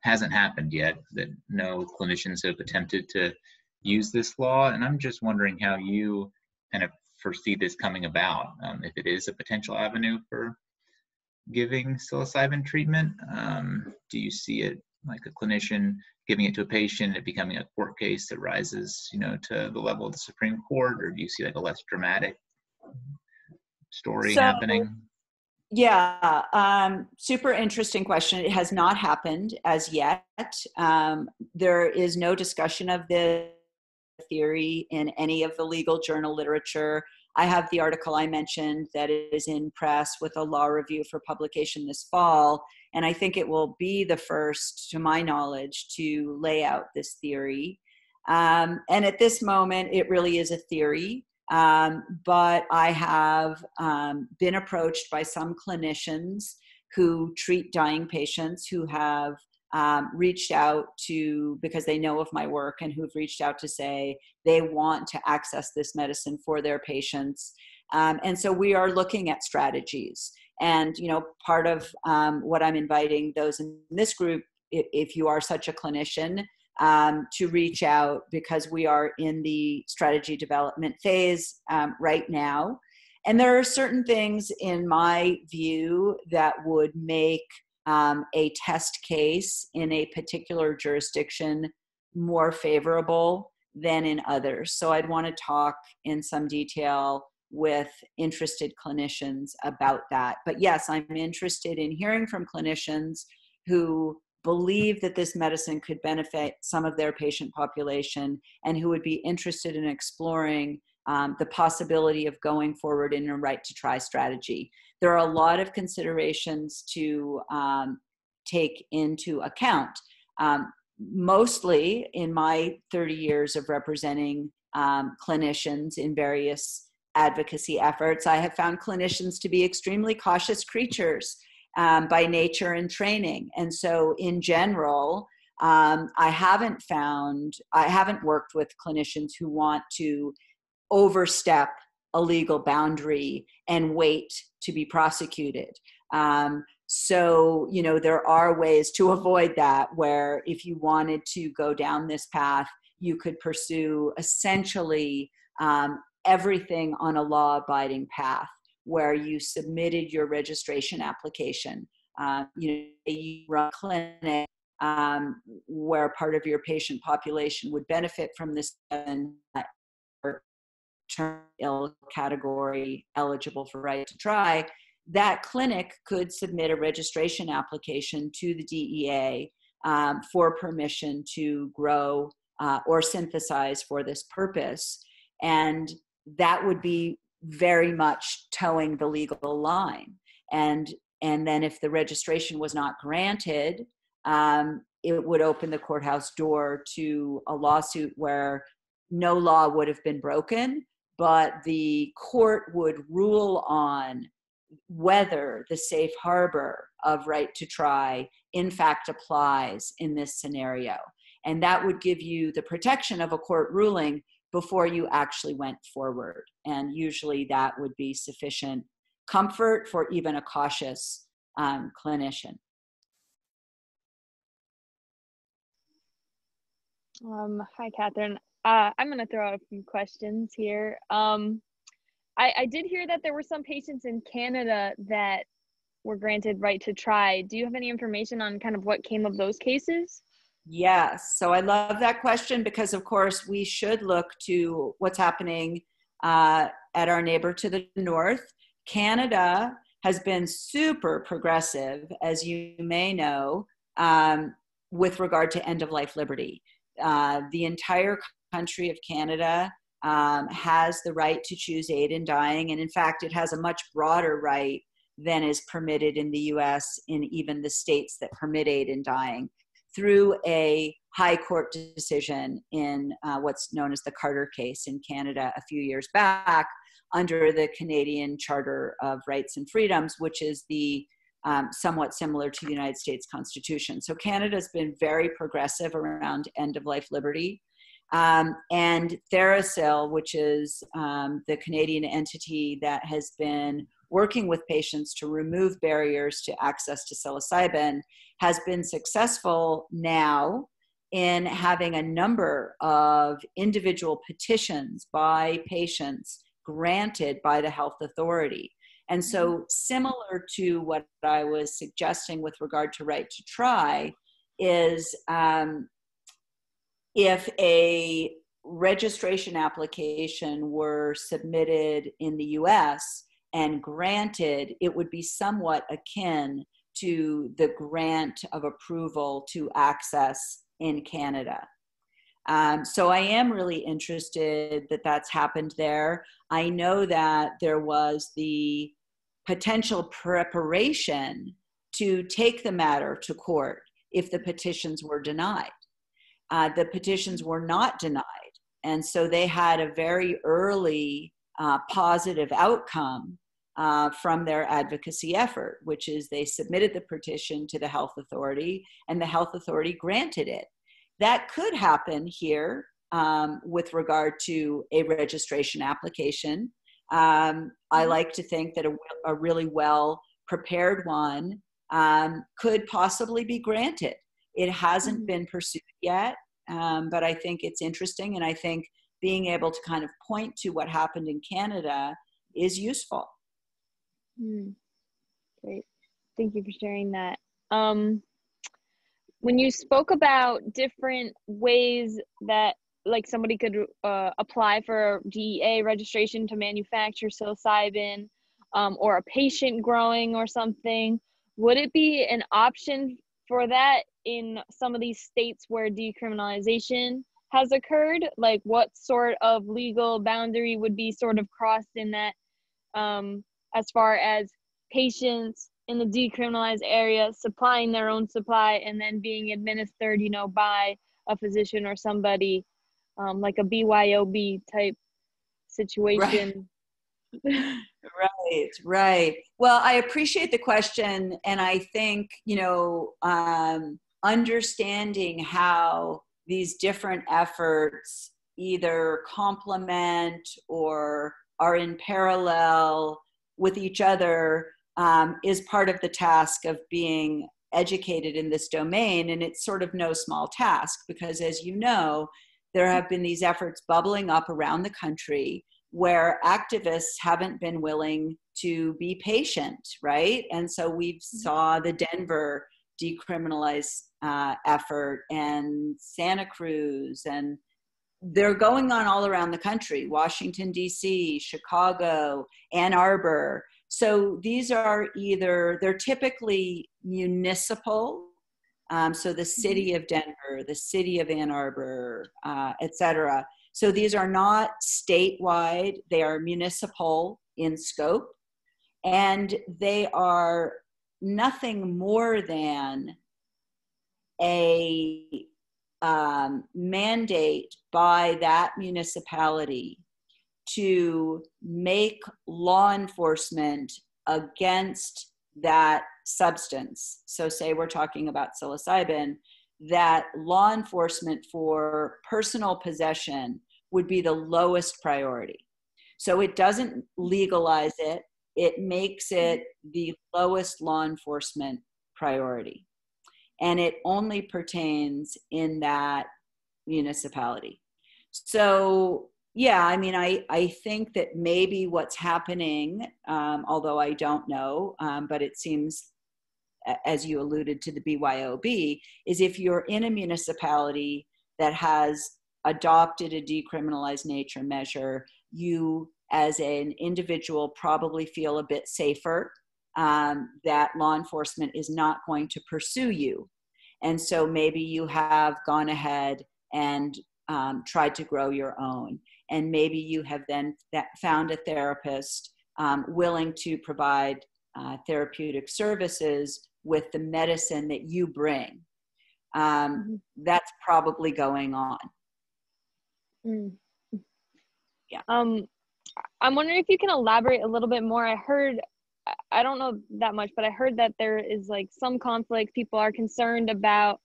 hasn't happened yet, that no clinicians have attempted to use this law. And I'm just wondering how you kind of foresee this coming about, if it is a potential avenue for giving psilocybin treatment. Do you see it like a clinician giving it to a patient, it becoming a court case that rises, to the level of the Supreme Court, or do you see like a less dramatic story happening? Yeah, super interesting question. It has not happened as yet. There is no discussion of the theory in any of the legal journal literature. I have the article I mentioned that is in press with a law review for publication this fall, and I think it will be the first, to my knowledge, to lay out this theory. And at this moment, it really is a theory. But I have been approached by some clinicians who treat dying patients who have reached out to, because they know of my work, and who've reached out to say they want to access this medicine for their patients. And so we are looking at strategies. And, part of what I'm inviting those in this group, if you are such a clinician, to reach out, because we are in the strategy development phase right now. And there are certain things, in my view, that would make a test case in a particular jurisdiction more favorable than in others. So I'd want to talk in some detail with interested clinicians about that. But yes, I'm interested in hearing from clinicians who believe that this medicine could benefit some of their patient population, and who would be interested in exploring the possibility of going forward in a right to try strategy. There are a lot of considerations to take into account. Mostly in my 30 years of representing clinicians in various advocacy efforts, I have found clinicians to be extremely cautious creatures by nature and training. And so in general, I haven't worked with clinicians who want to overstep a legal boundary and wait to be prosecuted. So, there are ways to avoid that, where if you wanted to go down this path, you could pursue essentially everything on a law-abiding path where you submitted your registration application. You run a clinic where part of your patient population would benefit from this term ill category eligible for right to try. That clinic could submit a registration application to the DEA for permission to grow or synthesize for this purpose. And that would be very much towing the legal line. And then if the registration was not granted, it would open the courthouse door to a lawsuit where no law would have been broken, but the court would rule on whether the safe harbor of right to try in fact applies in this scenario. And that would give you the protection of a court ruling before you actually went forward. And usually that would be sufficient comfort for even a cautious clinician. Hi, Kathryn. I'm going to throw out a few questions here. I did hear that there were some patients in Canada that were granted right to try. Do you have any information on kind of what came of those cases? Yes. So I love that question because, of course, we should look to what's happening at our neighbor to the north. Canada has been super progressive, as you may know, with regard to end-of-life liberty. The entire country of Canada has the right to choose aid in dying. And in fact, it has a much broader right than is permitted in the US in even the states that permit aid in dying, through a high court decision in what's known as the Carter case in Canada a few years back under the Canadian Charter of Rights and Freedoms, which is the somewhat similar to the United States Constitution. So Canada's been very progressive around end-of-life liberty. And TheraPsil, which is the Canadian entity that has been working with patients to remove barriers to access to psilocybin, has been successful now in having a number of individual petitions by patients granted by the health authority. And so similar to what I was suggesting with regard to right to try is if a registration application were submitted in the US and granted, it would be somewhat akin to the grant of approval to access in Canada. So I am really interested that that's happened there. I know that there was the potential preparation to take the matter to court if the petitions were denied. The petitions were not denied. And so they had a very early positive outcome from their advocacy effort, which is they submitted the petition to the health authority and the health authority granted it. That could happen here with regard to a registration application. I like to think that a really well prepared one could possibly be granted. It hasn't been pursued yet, but I think it's interesting. And I think being able to kind of point to what happened in Canada is useful. Great. Thank you for sharing that. When you spoke about different ways that like somebody could apply for DEA registration to manufacture psilocybin, or a patient growing or something, would it be an option for that in some of these states where decriminalization has occurred? Like what sort of legal boundary would be sort of crossed in that, as far as patients in the decriminalized area supplying their own supply and then being administered, you know, by a physician or somebody, like a BYOB type situation? Right. Well, I appreciate the question. And I think, you know, understanding how these different efforts either complement or are in parallel with each other is part of the task of being educated in this domain. And it's sort of no small task because, as you know, there have been these efforts bubbling up around the country where activists haven't been willing to be patient, right? And so we saw the Denver decriminalize effort and Santa Cruz, and they're going on all around the country, Washington, D.C., Chicago, Ann Arbor. So these are they're typically municipal. So the city of Denver, the city of Ann Arbor, et cetera. So these are not statewide, they are municipal in scope, and they are nothing more than a mandate by that municipality to make law enforcement against that substance. So say we're talking about psilocybin, that law enforcement for personal possession would be the lowest priority. So it doesn't legalize it, it makes it the lowest law enforcement priority. And it only pertains in that municipality. So yeah, I mean, I think that maybe what's happening, although I don't know, but it seems, as you alluded to the BYOB, is if you're in a municipality that has adopted a decriminalized nature measure, you as an individual probably feel a bit safer, that law enforcement is not going to pursue you. And so maybe you have gone ahead and tried to grow your own. And maybe you have then found a therapist willing to provide therapeutic services with the medicine that you bring. That's probably going on. Yeah. I'm wondering if you can elaborate a little bit more. I don't know that much, but I heard that there is like some conflict. People are concerned about,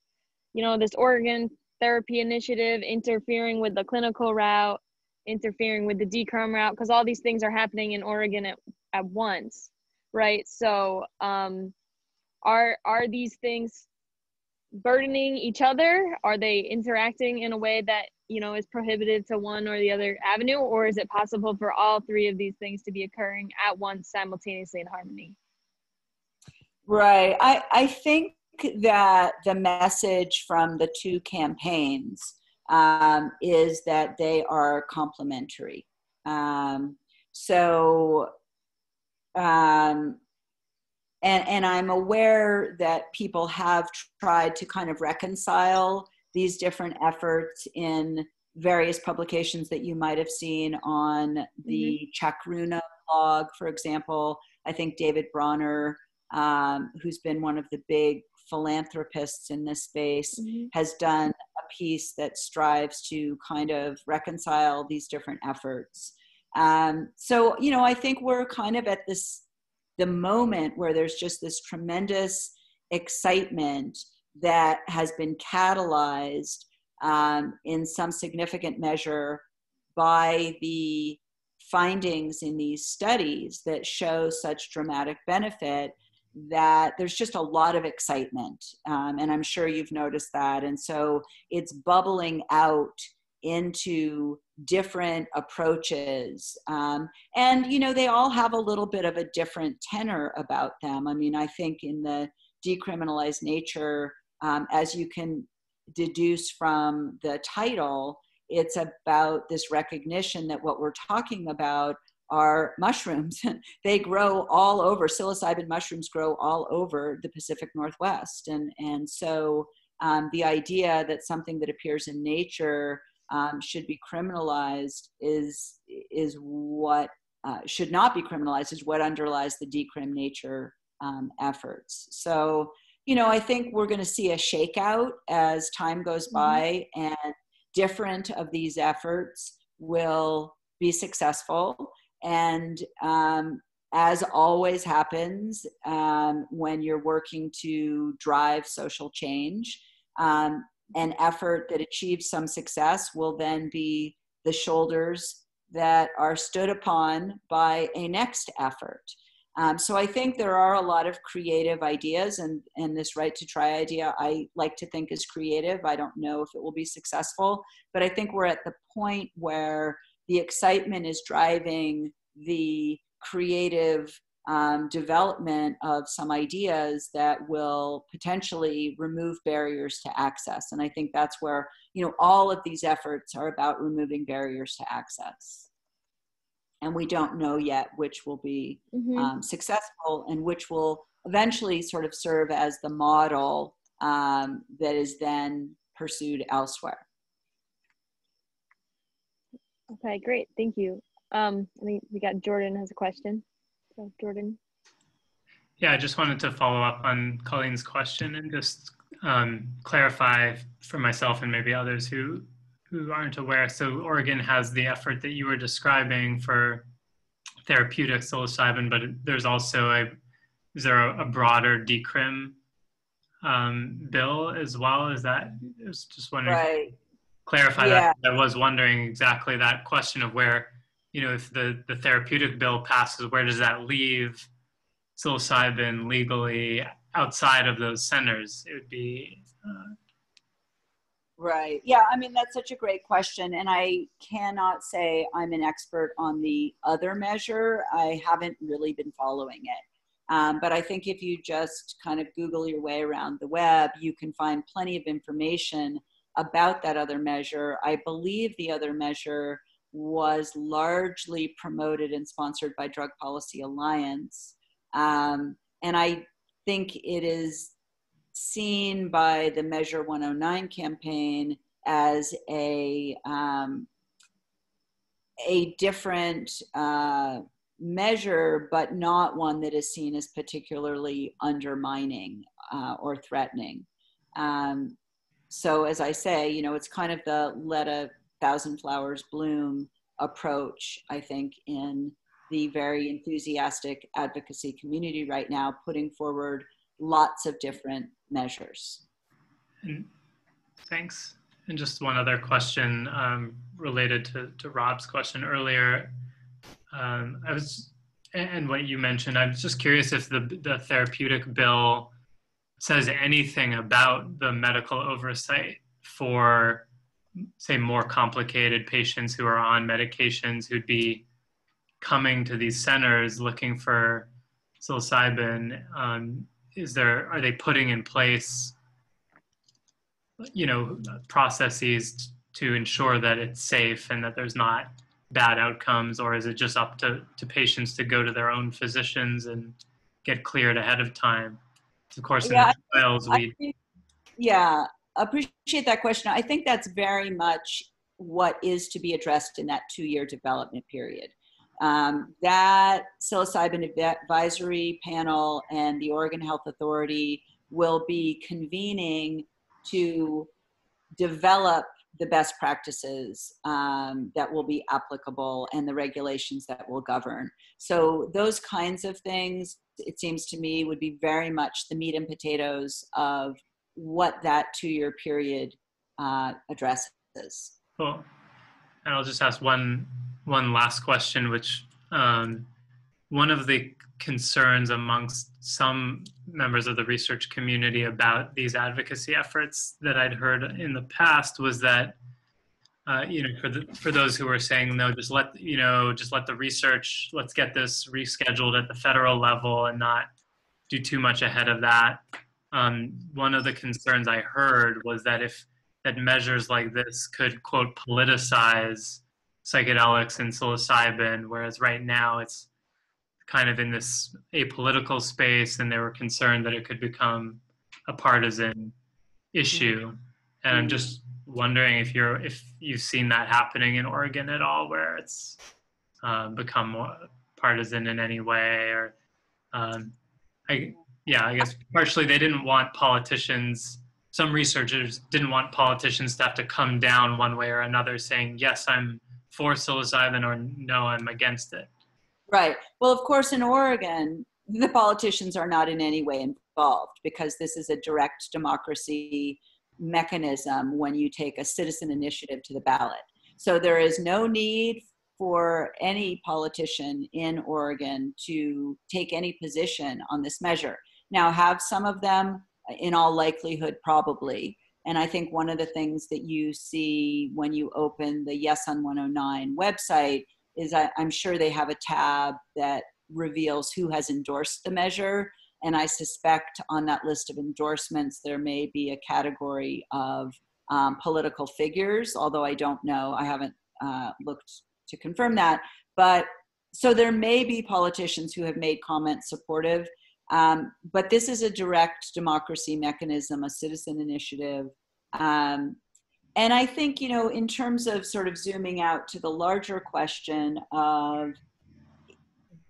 this Oregon therapy initiative interfering with the clinical route, interfering with the decrim route, because all these things are happening in Oregon at once, right? So are these things burdening each other? Are they interacting in a way that, is prohibited to one or the other avenue? Or is it possible for all three of these things to be occurring at once, simultaneously in harmony? Right. I think that the message from the two campaigns is that they are complementary. And I'm aware that people have tried to kind of reconcile these different efforts in various publications that you might have seen on the Chakruna blog, for example. I think David Bronner, who's been one of the big philanthropists in this space, has done a piece that strives to kind of reconcile these different efforts. So, I think we're kind of at the moment where there's just this tremendous excitement that has been catalyzed in some significant measure by the findings in these studies that show such dramatic benefit, that there's just a lot of excitement. And I'm sure you've noticed that. And so it's bubbling out into different approaches. And, they all have a little bit of a different tenor about them. I mean, I think in the decriminalized nature, as you can deduce from the title, it's about this recognition that what we're talking about are mushrooms. They grow all over. Psilocybin mushrooms grow all over the Pacific Northwest. And so the idea that something that appears in nature should be criminalized is what should not be criminalized, is what underlies the decrim nature efforts. So, I think we're going to see a shakeout as time goes by, and different of these efforts will be successful. And as always happens when you're working to drive social change, an effort that achieves some success will then be the shoulders that are stood upon by a next effort. So I think there are a lot of creative ideas, and this right to try idea I like to think is creative. I don't know if it will be successful, but I think we're at the point where the excitement is driving the creative development of some ideas that will potentially remove barriers to access. And I think that's where, all of these efforts are about removing barriers to access. And we don't know yet which will be successful and which will eventually sort of serve as the model that is then pursued elsewhere. Okay, great. Thank you. I think we got Jordan has a question. So Jordan. Yeah, I just wanted to follow up on Colleen's question and just clarify for myself and maybe others who aren't aware. So Oregon has the effort that you were describing for therapeutic psilocybin, but there's also is there a broader decrim bill as well? Is that, I was just wondering if you could clarify that. I was wondering exactly that question of where, if the therapeutic bill passes, where does that leave psilocybin legally outside of those centers? It would be Right. Yeah, I mean, that's such a great question. And I cannot say I'm an expert on the other measure. I haven't really been following it. But I think if you just kind of Google your way around the web, you can find plenty of information about that other measure. I believe the other measure was largely promoted and sponsored by Drug Policy Alliance. And I think it is seen by the Measure 109 campaign as a different measure, but not one that is seen as particularly undermining or threatening. So as I say, it's kind of the let 1,000 flowers bloom approach, I think, in the very enthusiastic advocacy community right now, putting forward lots of different measures. Thanks. And just one other question related to Rob's question earlier. And what you mentioned, I was just curious if the therapeutic bill says anything about the medical oversight for, say, more complicated patients who are on medications who'd be coming to these centers looking for psilocybin. Are they putting in place, processes to ensure that it's safe and that there's not bad outcomes, or is it just up to patients to go to their own physicians and get cleared ahead of time? Of course, in the trials, appreciate that question. I think that's very much what is to be addressed in that 2-year development period. That psilocybin advisory panel and the Oregon Health Authority will be convening to develop the best practices that will be applicable and the regulations that will govern. So those kinds of things, it seems to me, would be very much the meat and potatoes of what that 2-year period addresses. Cool. And I'll just ask one last question, which one of the concerns amongst some members of the research community about these advocacy efforts that I'd heard in the past was that, for those who were saying, no, just let the research, let's get this rescheduled at the federal level and not do too much ahead of that. One of the concerns I heard was that that measures like this could, quote, politicize psychedelics and psilocybin, whereas right now it's kind of in this apolitical space, and they were concerned that it could become a partisan issue. And I'm just wondering if you've seen that happening in Oregon at all, where it's become more partisan in any way, or I guess partially they didn't want politicians. Some researchers didn't want politicians to have to come down one way or another saying, yes, I'm for psilocybin, or no, I'm against it. Right. Well, of course, in Oregon, the politicians are not in any way involved because this is a direct democracy mechanism when you take a citizen initiative to the ballot. So there is no need for any politician in Oregon to take any position on this measure. Now, have some of them, in all likelihood, probably, And I think one of the things that you see when you open the Yes on 109 website is I'm sure they have a tab that reveals who has endorsed the measure. And I suspect on that list of endorsements, there may be a category of political figures, although I don't know. I haven't looked to confirm that. But so there may be politicians who have made comments supportive, but this is a direct democracy mechanism, a citizen initiative. And I think, you know, in terms of sort of zooming out to the larger question of,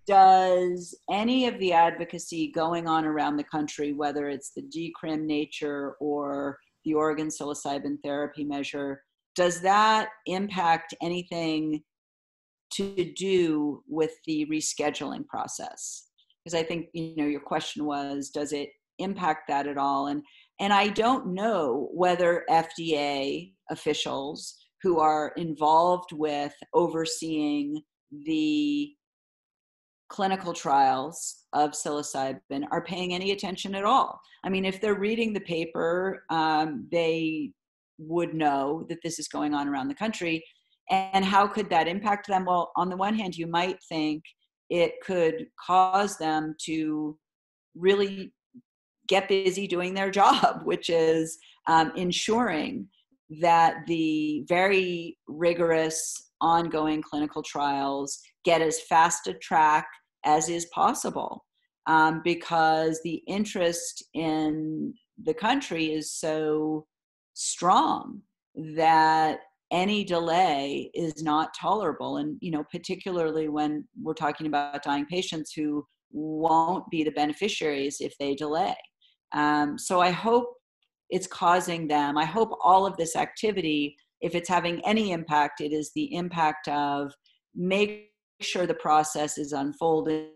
does any of the advocacy going on around the country, whether it's the decrim nature or the Oregon psilocybin therapy measure, does that impact anything to do with the rescheduling process? Because I think, you know, your question was, does it impact that at all? And I don't know whether FDA officials who are involved with overseeing the clinical trials of psilocybin are paying any attention at all. I mean, if they're reading the paper, they would know that this is going on around the country. And how could that impact them? Well, on the one hand, you might think it could cause them to really get busy doing their job, which is ensuring that the very rigorous ongoing clinical trials get as fast a track as is possible, because the interest in the country is so strong that any delay is not tolerable. And, you know, particularly when we're talking about dying patients who won't be the beneficiaries if they delay. So I hope it's causing them, I hope all of this activity, if it's having any impact, it is the impact of make sure the process is unfolding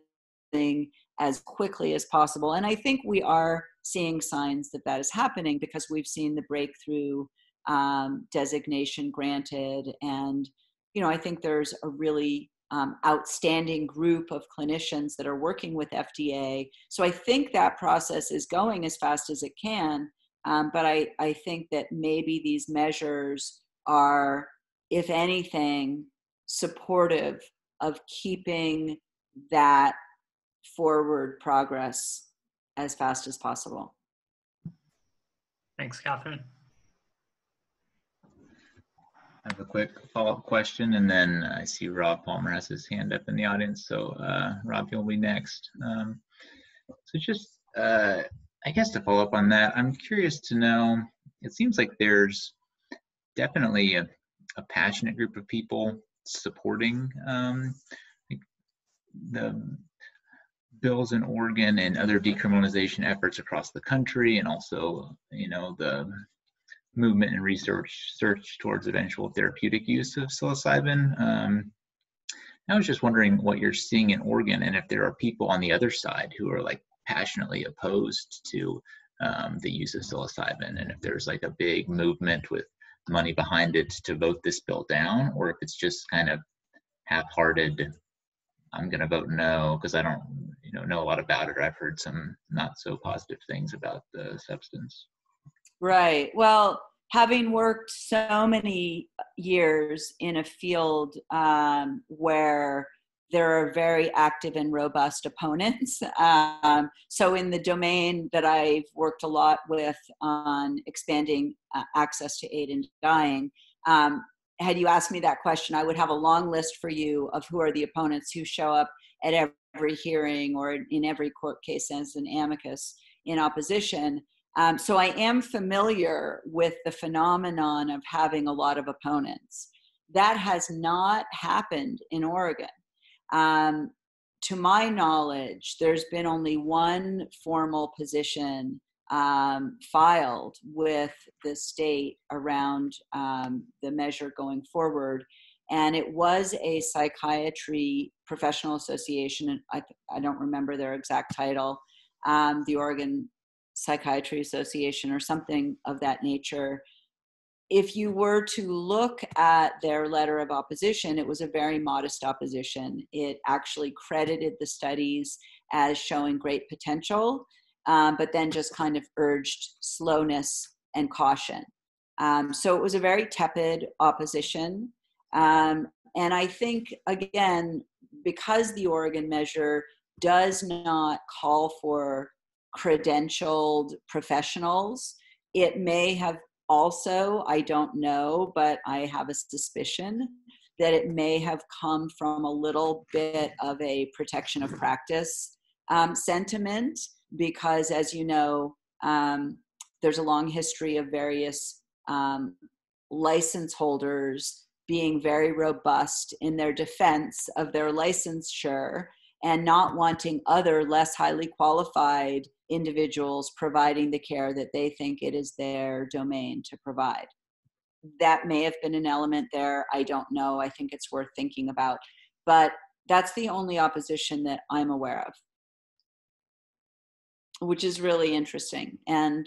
as quickly as possible. And I think we are seeing signs that that is happening, because we've seen the breakthrough designation granted. And, you know, I think there's a really outstanding group of clinicians that are working with FDA. So I think that process is going as fast as it can. But I think that maybe these measures are, if anything, supportive of keeping that forward progress as fast as possible. Thanks, Kathryn. I have a quick follow-up question, and then I see Rob Palmer has his hand up in the audience. So Rob, you'll be next. So just, I guess to follow up on that, I'm curious to know, it seems like there's definitely a passionate group of people supporting the bills in Oregon and other decriminalization efforts across the country, and also, you know, the movement and research towards eventual therapeutic use of psilocybin. I was just wondering what you're seeing in Oregon, and if there are people on the other side who are like passionately opposed to the use of psilocybin, and if there's like a big movement with money behind it to vote this bill down, or if it's just kind of half-hearted, I'm going to vote no because I don't, you know a lot about it, or I've heard some not so positive things about the substance. Right. Well, having worked so many years in a field where there are very active and robust opponents. So in the domain that I've worked a lot with on expanding access to aid in dying, had you asked me that question, I would have a long list for you of who are the opponents who show up at every hearing or in every court case as an amicus in opposition. So I am familiar with the phenomenon of having a lot of opponents. That has not happened in Oregon. To my knowledge, there's been only one formal position filed with the state around the measure going forward. And it was a psychiatry professional association, and I don't remember their exact title, the Oregon Psychiatry Association or something of that nature. If you were to look at their letter of opposition, it was a very modest opposition. It actually credited the studies as showing great potential, but then just kind of urged slowness and caution. So it was a very tepid opposition. And I think, again, because the Oregon measure does not call for credentialed professionals, it may have also, I don't know, but I have a suspicion that it may have come from a little bit of a protection of practice sentiment, because, as you know, there's a long history of various license holders being very robust in their defense of their licensure and not wanting other less highly qualified individuals providing the care that they think it is their domain to provide. That may have been an element there. I don't know. I think it's worth thinking about. But that's the only opposition that I'm aware of, which is really interesting. And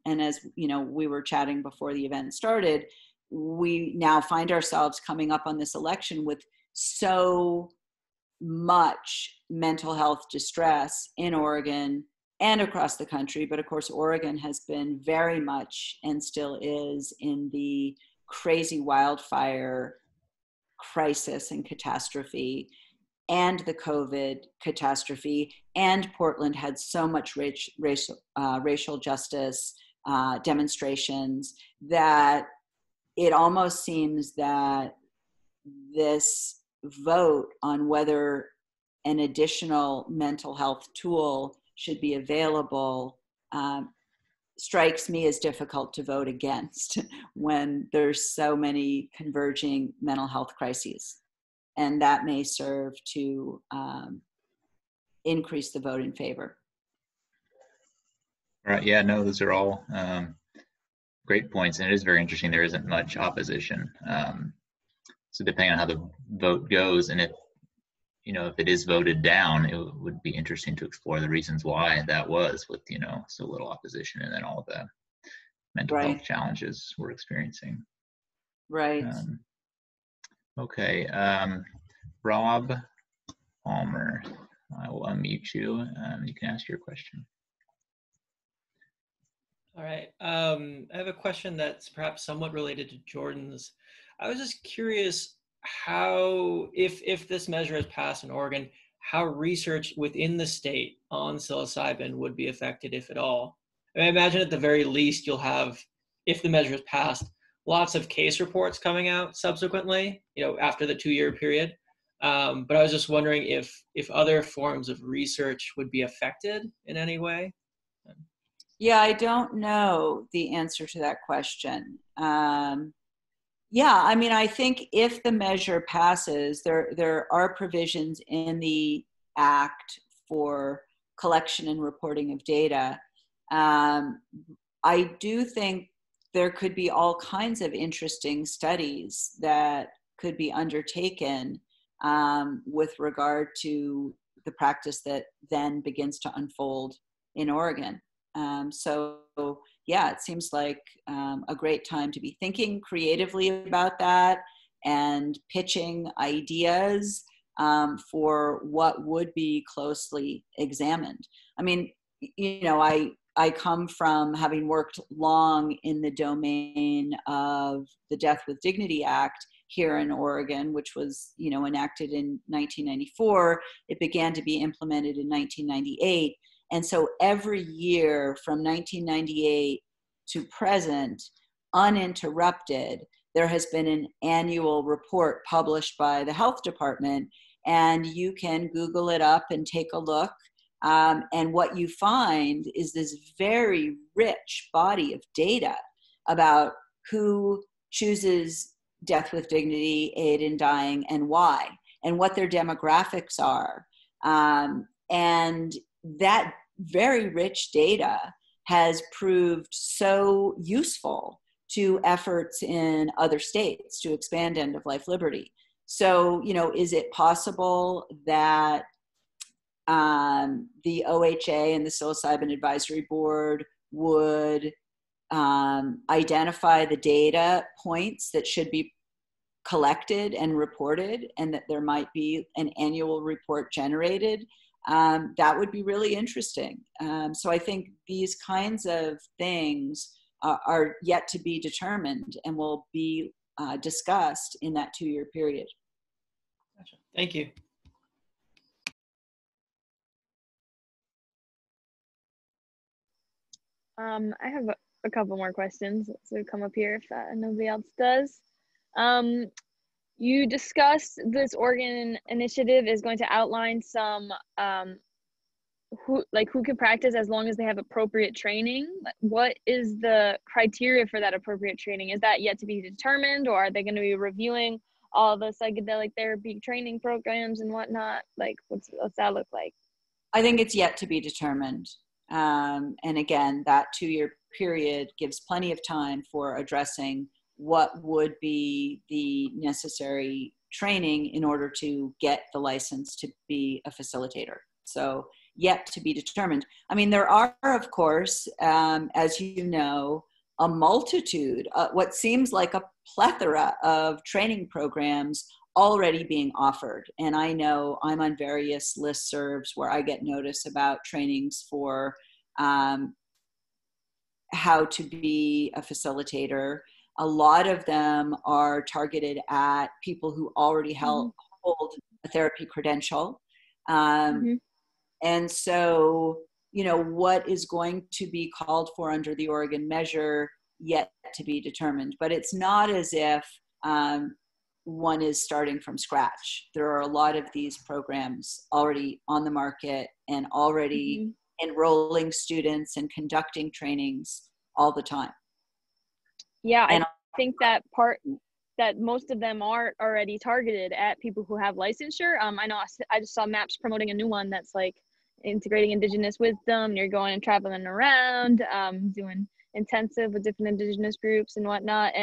as you know, we were chatting before the event started, we now find ourselves coming up on this election with so much mental health distress in Oregon and across the country. But of course, Oregon has been very much and still is in the crazy wildfire crisis and catastrophe, and the COVID catastrophe. And Portland had so much racial justice demonstrations that it almost seems that this vote on whether an additional mental health tool should be available strikes me as difficult to vote against when there's so many converging mental health crises. And that may serve to increase the vote in favor. Right. Yeah, no, those are all great points. And it is very interesting. There isn't much opposition. So depending on how the vote goes, and if it is voted down, it would be interesting to explore the reasons why that was, with, so little opposition and then all the mental health challenges we're experiencing. Right. Okay. Rob Palmer, I will unmute you. You can ask your question. All right. I have a question that's perhaps somewhat related to Jordan's. I was just curious how, if this measure is passed in Oregon, how research within the state on psilocybin would be affected, if at all. I imagine at the very least you'll have, if the measure is passed, lots of case reports coming out subsequently, after the 2-year period. But I was just wondering if other forms of research would be affected in any way. Yeah, I don't know the answer to that question. Yeah, I mean, I think if the measure passes, there are provisions in the Act for collection and reporting of data. I do think there could be all kinds of interesting studies that could be undertaken with regard to the practice that then begins to unfold in Oregon. So yeah, it seems like a great time to be thinking creatively about that and pitching ideas for what would be closely examined. I mean, I come from having worked long in the domain of the Death with Dignity Act here in Oregon, which was, enacted in 1994. It began to be implemented in 1998. And so every year from 1998 to present, uninterrupted, there has been an annual report published by the health department, and you can Google it up and take a look. And what you find is this very rich body of data about who chooses death with dignity, aid in dying, and why, and what their demographics are. And that very rich data has proved so useful to efforts in other states to expand end-of-life liberty. So, is it possible that the OHA and the Psilocybin Advisory Board would identify the data points that should be collected and reported, and that there might be an annual report generated? That would be really interesting. So I think these kinds of things are yet to be determined and will be discussed in that 2-year period. Gotcha. Thank you. I have a couple more questions, so come up here if nobody else does. You discussed this Oregon initiative is going to outline some who can practice as long as they have appropriate training. What is the criteria for that appropriate training? Is that yet to be determined, or are they going to be reviewing all the psychedelic therapy training programs and whatnot? Like, what's that look like? I think it's yet to be determined. And again, that 2-year period gives plenty of time for addressing what would be the necessary training in order to get the license to be a facilitator. So yet to be determined. I mean, there are, of course, as you know, a multitude, what seems like a plethora of training programs already being offered. And I know I'm on various listservs where I get notice about trainings for how to be a facilitator. A lot of them are targeted at people who already hold a therapy credential. And so, you know, what is going to be called for under the Oregon measure yet to be determined. But it's not as if one is starting from scratch. There are a lot of these programs already on the market and already enrolling students and conducting trainings all the time. Yeah, I think that most of them are already targeted at people who have licensure. I know I just saw MAPS promoting a new one that's like integrating Indigenous wisdom. You're going and traveling around, doing intensive with different Indigenous groups and whatnot.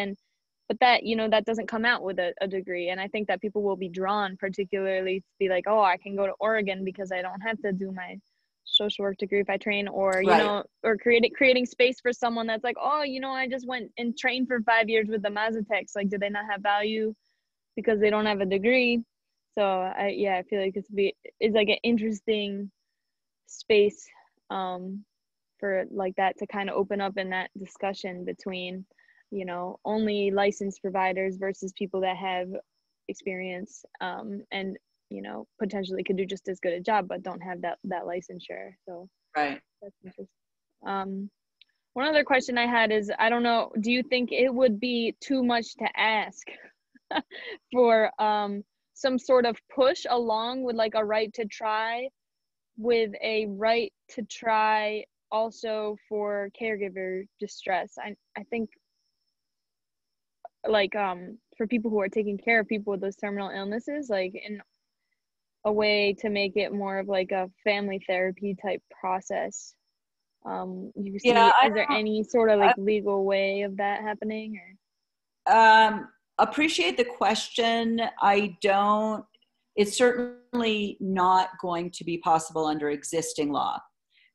But that, you know, that doesn't come out with a degree. And I think that people will be drawn particularly to be like, oh, I can go to Oregon because I don't have to do my social work degree if I train, or, you know, or creating space for someone that's like, oh, you know, I just went and trained for 5 years with the Mazatecs. Like, do they not have value because they don't have a degree? So I feel like it's like an interesting space for like that to kind of open up in that discussion between, you know, only licensed providers versus people that have experience and, you know, potentially could do just as good a job but don't have that licensure. So that's interesting. One other question I had is, I don't know, do you think it would be too much to ask for some sort of push along with like a right to try, with a right to try also for caregiver distress? I think like for people who are taking care of people with those terminal illnesses, like in a way to make it more of like a family therapy type process. You see, is there any sort of like legal way of that happening? Or appreciate the question. It's certainly not going to be possible under existing law.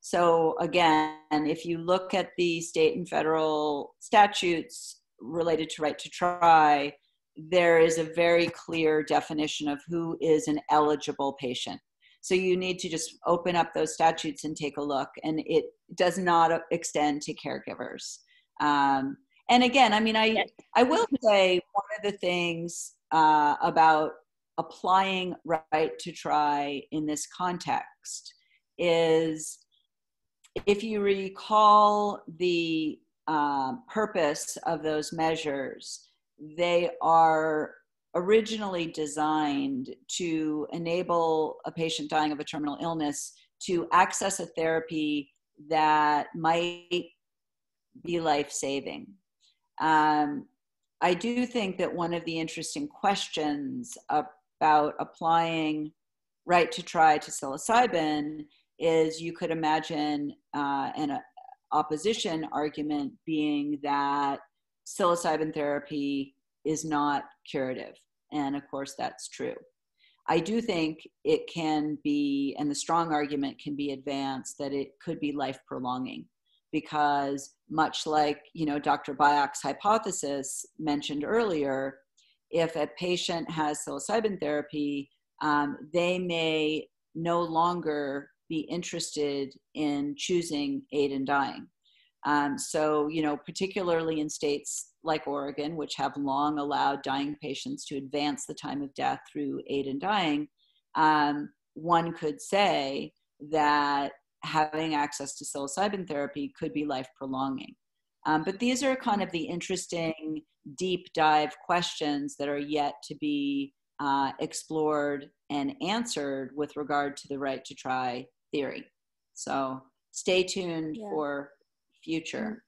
So again, if you look at the state and federal statutes related to right to try, there is a very clear definition of who is an eligible patient. So you need to just open up those statutes and take a look, and it does not extend to caregivers. And again, I mean, I will say one of the things about applying right to try in this context is, if you recall the purpose of those measures, they are originally designed to enable a patient dying of a terminal illness to access a therapy that might be life-saving. I do think that one of the interesting questions about applying right to try to psilocybin is, you could imagine an opposition argument being that psilocybin therapy is not curative. And of course, that's true. I do think it can be, and the strong argument can be advanced, that it could be life prolonging, because much like, you know, Dr. Bayak's hypothesis mentioned earlier, if a patient has psilocybin therapy, they may no longer be interested in choosing aid in dying. So, you know, particularly in states like Oregon, which have long allowed dying patients to advance the time of death through aid in dying, one could say that having access to psilocybin therapy could be life prolonging. But these are kind of the interesting deep dive questions that are yet to be explored and answered with regard to the right to try theory. So stay tuned for future.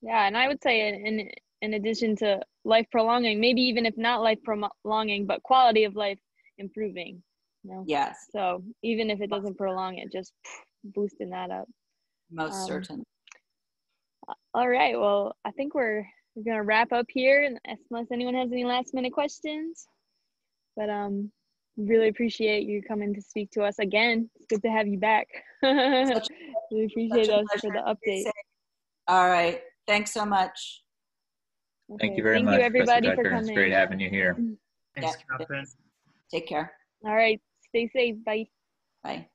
Yeah, and I would say in addition to life prolonging, maybe even if not life prolonging, but quality of life improving. You know? Yes. So even if it doesn't prolong it, just boosting that up. Most certain. All right. Well, I think we're gonna wrap up here, unless anyone has any last minute questions. But really appreciate you coming to speak to us again. It's good to have you back. Really appreciate us for the update. All right. Thanks so much. Thank you very much, Thank you, everybody, Professor for Tucker. coming. It's great having you here. Thanks, Kathryn. Take care. All right. Stay safe. Bye. Bye.